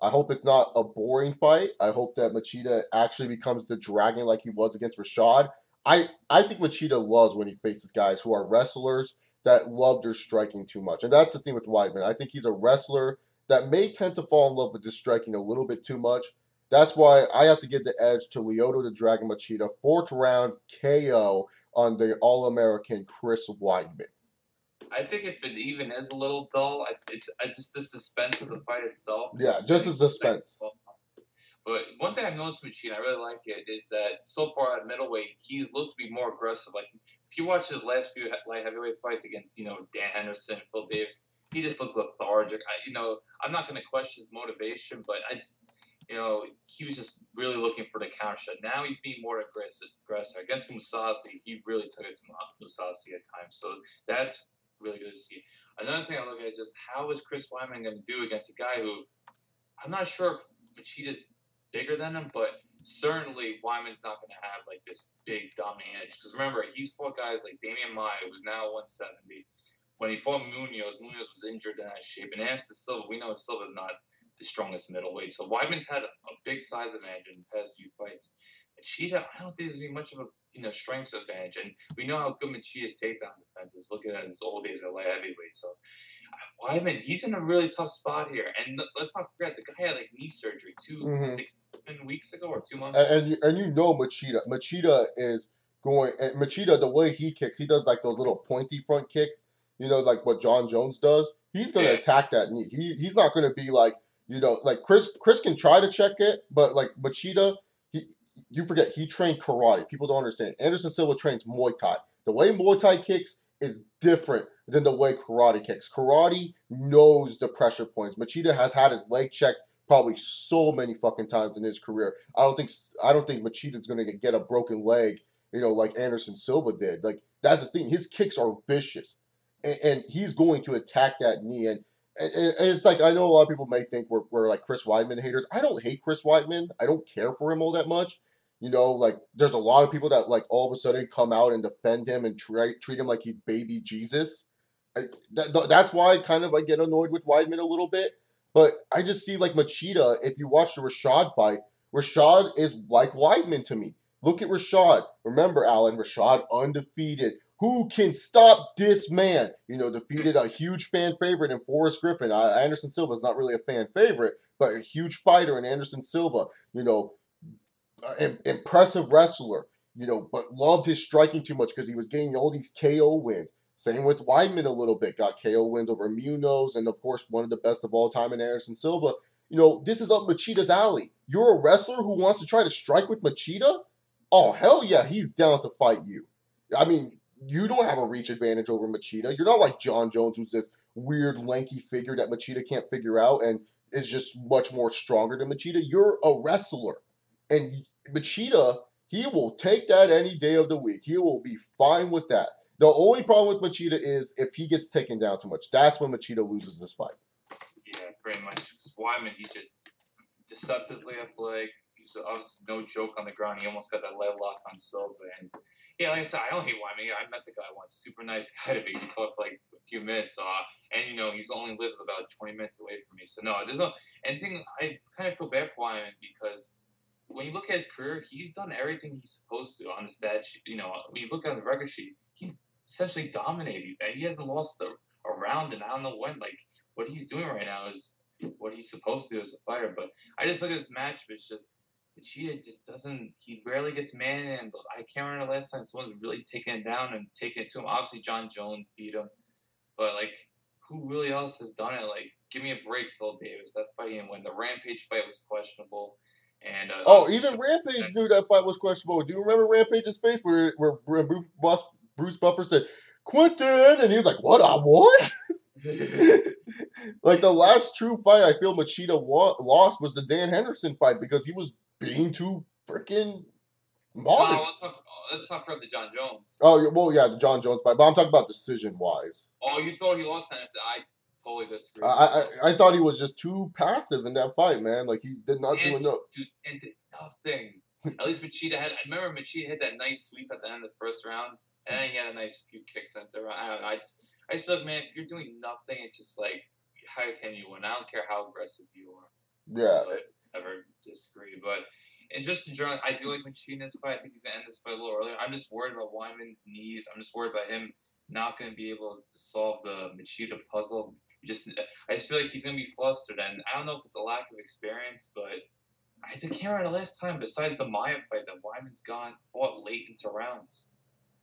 I hope it's not a boring fight. I hope that Machida actually becomes the dragon like he was against Rashad. I think Machida loves when he faces guys who are wrestlers that love their striking too much. And that's the thing with Weidman. I think he's a wrestler that may tend to fall in love with this striking a little bit too much. That's why I have to give the edge to Lyoto the Dragon Machida, fourth round KO on the All American Chris Weidman. I think if it even is a little dull, I just the suspense of the fight itself. Yeah, just a suspense. But one thing I've noticed with Machida, I really like it, is that so far at middleweight, he's looked to be more aggressive. Like if you watch his last few light heavyweight fights against, you know, Dan Henderson, Phil Davis, he just looked lethargic. I'm not going to question his motivation, but he was just really looking for the counter shot. Now he's being more aggressive. Against Mousasi, he really took it to Mousasi at times. So that's really good to see. Another thing I look at is just how is Chris Weidman going to do against a guy who I'm not sure if Machida's bigger than him, but certainly Weidman's not going to have like this big dominant edge. Because remember, he's fought guys like Damian Maia, who's now 170. When he fought Munoz was injured in that shape. And Anderson Silva, we know Silva's not the strongest middleweight. So Weidman's had a big size advantage in the past few fights. Machida, I don't think there's going to be much of a strength advantage. And we know how good Machida's takedown defense is, looking at his old days at light heavyweight. So Weidman, he's in a really tough spot here. And let's not forget, the guy had like knee surgery 7 weeks ago or 2 months ago. And you know Machida is going, and Machida, the way he kicks, he does like those little pointy front kicks, you know, like what John Jones does. He's going to attack that knee. He's not going to be like, you know, like Chris can try to check it, but like Machida, you forget, he trained karate. People don't understand. Anderson Silva trains Muay Thai. The way Muay Thai kicks is different than the way karate kicks. Karate knows the pressure points. Machida has had his leg checked probably so many fucking times in his career. I don't think Machida's going to get a broken leg, you know, like Anderson Silva did. Like, that's the thing. His kicks are vicious, and he's going to attack that knee. And it's like, I know a lot of people may think we're like Chris Weidman haters. I don't hate Chris Weidman. I don't care for him all that much. You know, like, there's a lot of people that, like, all of a sudden come out and defend him and treat him like he's baby Jesus. That's why I get annoyed with Weidman a little bit. But I just see, like, Machida, if you watch the Rashad fight, Rashad is like Weidman to me. Look at Rashad. Remember, Alan, Rashad undefeated. Who can stop this man? You know, defeated a huge fan favorite in Forrest Griffin. Anderson Silva is not really a fan favorite, but a huge fighter in Anderson Silva. You know, impressive wrestler, you know, but loved his striking too much because he was getting all these KO wins. Same with Weidman a little bit. Got KO wins over Munoz and, of course, one of the best of all time in Anderson Silva. You know, this is up Machida's alley. You're a wrestler who wants to try to strike with Machida? Oh, hell yeah, he's down to fight you. I mean, you don't have a reach advantage over Machida. You're not like John Jones, who's this weird, lanky figure that Machida can't figure out and is just much more stronger than Machida. You're a wrestler. And Machida, he will take that any day of the week. He will be fine with that. The only problem with Machida is if he gets taken down too much. That's when Machida loses this fight. Yeah, pretty much. Weidman, he's just deceptively athletic. He's obviously no joke on the ground. He almost got that leg lock on Silva. And yeah, like I said, I don't hate Weidman. I met the guy once. Super nice guy to me. He talked for like a few minutes. And, you know, he's only lives about 20 minutes away from me. So, no, there's no – and thing, I kind of feel bad for Weidman because – when you look at his career, he's done everything he's supposed to on the stat sheet. You know, when you look at the record sheet, he's essentially dominated. He hasn't lost a round, and I don't know when. Like, what he's doing right now is what he's supposed to do as a fighter. But I just look at this match, it's just Machida just doesn't. He rarely gets manhandled. I can't remember the last time someone's really taking it down and taking it to him. Obviously, John Jones beat him, but like, who really else has done it? Like, give me a break, Phil Davis. That fight, and when the Rampage fight was questionable. And, even Rampage knew that fight was questionable. Do you remember Rampage's face where Bruce Buffer said, "Quentin," and he was like, "What? I won?" Like the last true fight I feel Machida lost was the Dan Henderson fight because he was being too freaking No, modest. let's not forget the John Jones. Oh well, yeah, the John Jones fight, but I'm talking about decision wise. Oh, you thought he lost Henderson? I totally disagree. I thought he was just too passive in that fight, man. Like he did not do enough. Dude, and did nothing. At least Machida had. I remember Machida hit that nice sweep at the end of the first round, and then he had a nice few kicks in the round. I don't know. I just feel like, man, if you're doing nothing, it's just like, how can you win? I don't care how aggressive you are. Yeah. Ever disagree, but and just in general, I do like Machida in this fight. I think he's gonna end this fight a little earlier. I'm just worried about Wyman's knees. I'm just worried about him not gonna be able to solve the Machida puzzle. I just feel like he's gonna be flustered, and I don't know if it's a lack of experience, but I can't remember the last time besides the Maya fight that Wyman's fought late into rounds.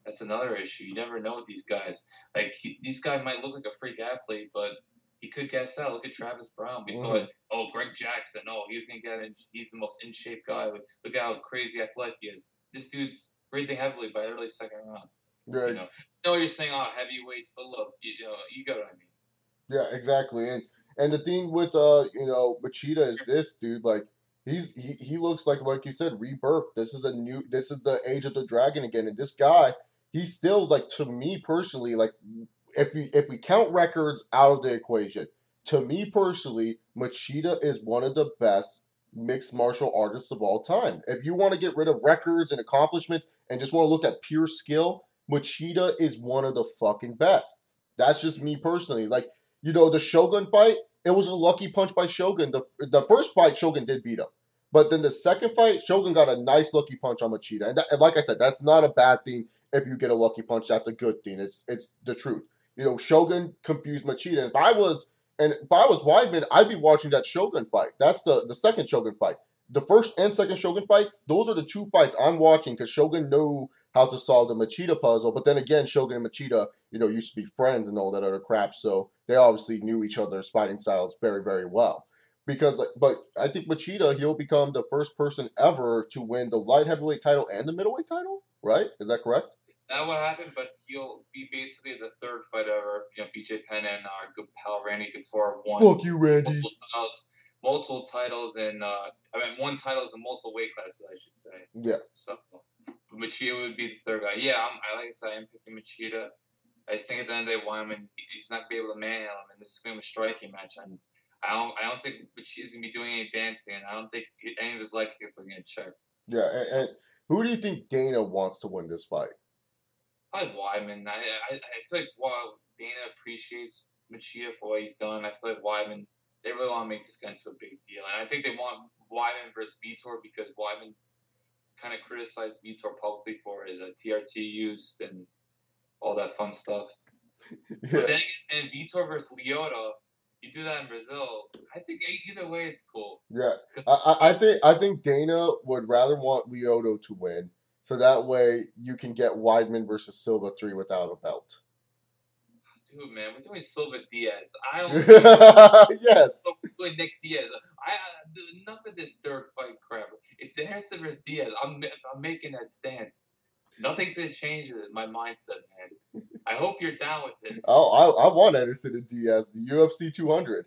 That's another issue. You never know with these guys. Like these guys might look like a freak athlete, but he could guess out. Look at Travis Brown. We thought, oh, Greg Jackson. Oh, he's gonna get in. He's the most in shape guy. Look how crazy athletic he is. This dude's breathing heavily by early second round. Right. You know, no, you're saying, oh, heavyweights, but look, you got what I mean. Yeah, exactly. And the thing with Machida is this dude, like he looks like you said, rebirth. This is the age of the dragon again. And this guy, he's still like, to me personally, like if we count records out of the equation, to me personally, Machida is one of the best mixed martial artists of all time. If you want to get rid of records and accomplishments and just want to look at pure skill, Machida is one of the fucking best. That's just me personally. Like, the Shogun fight, it was a lucky punch by Shogun. The first fight, Shogun did beat him. But then the second fight, Shogun got a nice lucky punch on Machida. And like I said, that's not a bad thing. If you get a lucky punch, that's a good thing. It's the truth. Shogun confused Machida. If I was Weidman, I'd be watching that Shogun fight. That's the second Shogun fight. The first and second Shogun fights, those are the two fights I'm watching because Shogun knew how to solve the Machida puzzle. But then again, Shogun and Machida, used to be friends and all that other crap. So they obviously knew each other's fighting styles very, very well. But I think Machida, he'll become the first person ever to win the light heavyweight title and the middleweight title, right? Is that correct? That would happen, but he'll be basically the third fight ever. BJ Penn and our good pal Randy Couture won. Fuck you, Randy. Multiple titles and one titles in multiple weight classes, I should say. Yeah. So Machida would be the third guy. Yeah, like I said, I'm picking Machida. I just think at the end of the day, Wyman, he's not gonna be able to man him, and this is gonna be a striking match. And I don't think Machida's gonna be doing any dancing, and I don't think any of his leg kicks are gonna get checked. Yeah, and who do you think Dana wants to win this fight? Probably Wyman. I feel like while Dana appreciates Machida for what he's done, I feel like Wyman, they really want to make this guy into a big deal. And I think they want Wyman versus Vitor because Wyman's kind of criticized Vitor publicly for his TRT use and all that fun stuff. Yeah. But then again, Vitor versus Lyoto, you do that in Brazil. I think either way it's cool. Yeah, I think Dana would rather want Lyoto to win, so that way you can get Weidman versus Silva 3 without a belt. Dude, man, we're doing Silva Diaz. I don't. Yes. We're doing Nick Diaz. Enough of this third fight crap. It's the Harrison versus Diaz. I'm making that stance. Nothing's gonna change my mindset, man. I hope you're down with this. Oh, I want Anderson and Diaz, the UFC 200.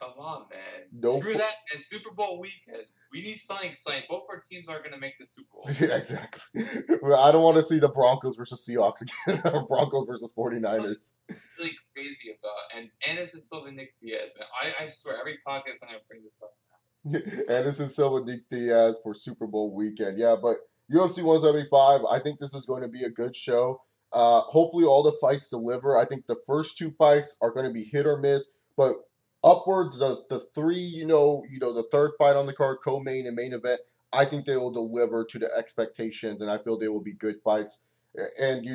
Come on, man. Nope. Screw that. And Super Bowl weekend. We need something exciting. Both our teams are going to make the Super Bowl. Yeah, exactly. I don't want to see the Broncos versus Seahawks again. Or Broncos versus 49ers. Really crazy about. And Anderson Silva, Nick Diaz, man. I swear, every podcast I'm going to bring this up now. Anderson Silva, Nick Diaz for Super Bowl weekend. Yeah, but UFC 175, I think this is going to be a good show. Hopefully all the fights deliver. I think the first two fights are going to be hit or miss, but upwards, the three, the third fight on the card, co-main and main event, I think they will deliver to the expectations, and I feel they will be good fights. And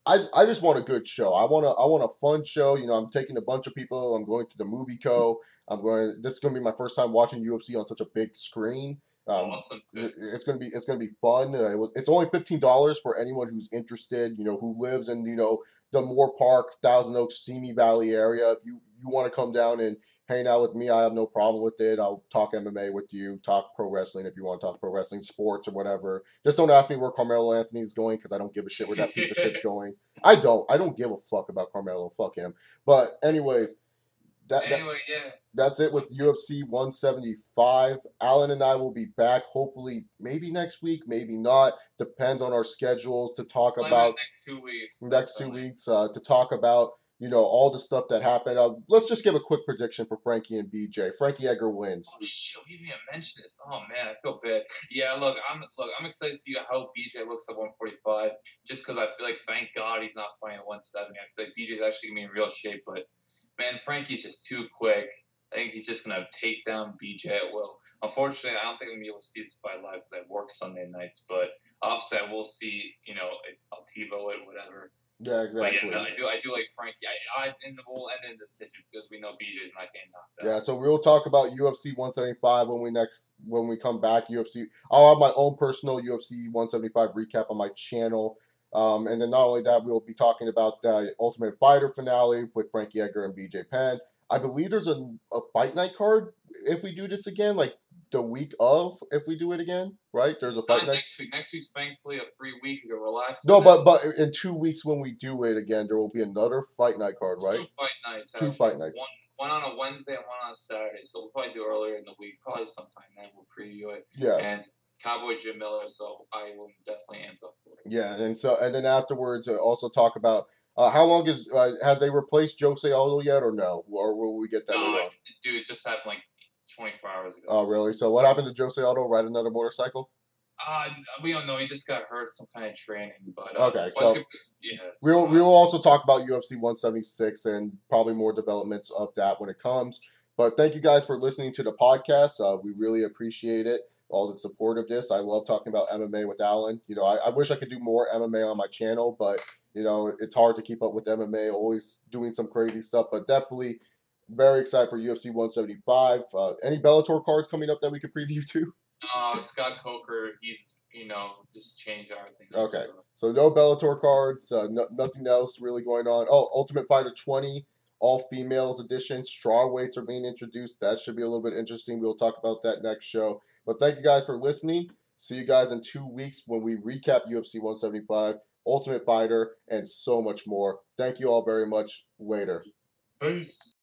I just want a good show. I want a fun show. I'm taking a bunch of people. I'm going to the movie co. This is going to be my first time watching UFC on such a big screen. Awesome. It's gonna be fun. It's only $15 for anyone who's interested. Who lives in the Moore Park, Thousand Oaks, Simi Valley area. If you want to come down and hang out with me. I have no problem with it. I'll talk MMA with you, talk pro wrestling if you want to talk pro wrestling, sports or whatever. Just don't ask me where Carmelo Anthony's going because I don't give a shit where that piece of shit's going. I don't. I don't give a fuck about Carmelo. Fuck him. But anyways, that Anyway, yeah. that's it with UFC 175. Alan and I will be back hopefully maybe next week, maybe not. Depends on our schedules to talk Slam it about next 2 weeks. next two Definitely. weeks to talk about all the stuff that happened. Let's just give a quick prediction for Frankie and BJ. Frankie Edgar wins. Oh shit, we didn't even mention this. Oh man, I feel bad. Yeah, I'm excited to see how BJ looks at 145. Just because I feel like, thank God he's not fighting at 170. I feel like BJ's actually gonna be in real shape. But man, Frankie's just too quick. I think he's just gonna take down BJ at will. Unfortunately, I don't think I'm gonna be able to see this fight live because I work Sunday nights. But obviously, I will see. I'll TiVo it, whatever. Yeah, But yeah, exactly. no, I do like Frankie. And we'll end in decision because we know BJ's not getting knocked Yeah, out. so we'll talk about UFC 175 when we come back. UFC. I'll have my own personal UFC 175 recap on my channel. And then not only that, we'll be talking about the Ultimate Fighter finale with Frankie Edgar and BJ Penn. I believe there's a fight night card if we do this again, like the week of if we do it again, right? There's a fight Not night. next week. Next week's thankfully a free week. You can relax No, with it. but in 2 weeks when we do it again, there will be another fight night card, right? Two fight nights Two actually. fight nights. One on a Wednesday and one on a Saturday. So we'll probably do earlier in the week, probably sometime then we'll preview it. Yeah. And Cowboy Jim Miller, so I will definitely amped up for it. Yeah, and then afterwards, also talk about how long is have they replaced Jose Aldo yet, or no, or will we get that later on? Dude, it just happened like 24 hours ago. Oh, really? So what happened to Jose Aldo? Ride another motorcycle? We don't know. He just got hurt some kind of training, but Okay, so yeah, we'll also talk about UFC 176 and probably more developments of that when it comes. But thank you guys for listening to the podcast. We really appreciate it. All the support of this. I love talking about MMA with Alan. I wish I could do more MMA on my channel, but it's hard to keep up with MMA. Always doing some crazy stuff, but definitely very excited for UFC 175. Any Bellator cards coming up that we could preview too? Scott Coker, he's just changed everything. Okay, so no Bellator cards, nothing else really going on. Oh, Ultimate Fighter 20, all females edition. Straw weights are being introduced. That should be a little bit interesting. We'll talk about that next show. But thank you guys for listening. See you guys in 2 weeks when we recap UFC 175, Ultimate Fighter, and so much more. Thank you all very much. Later. Peace.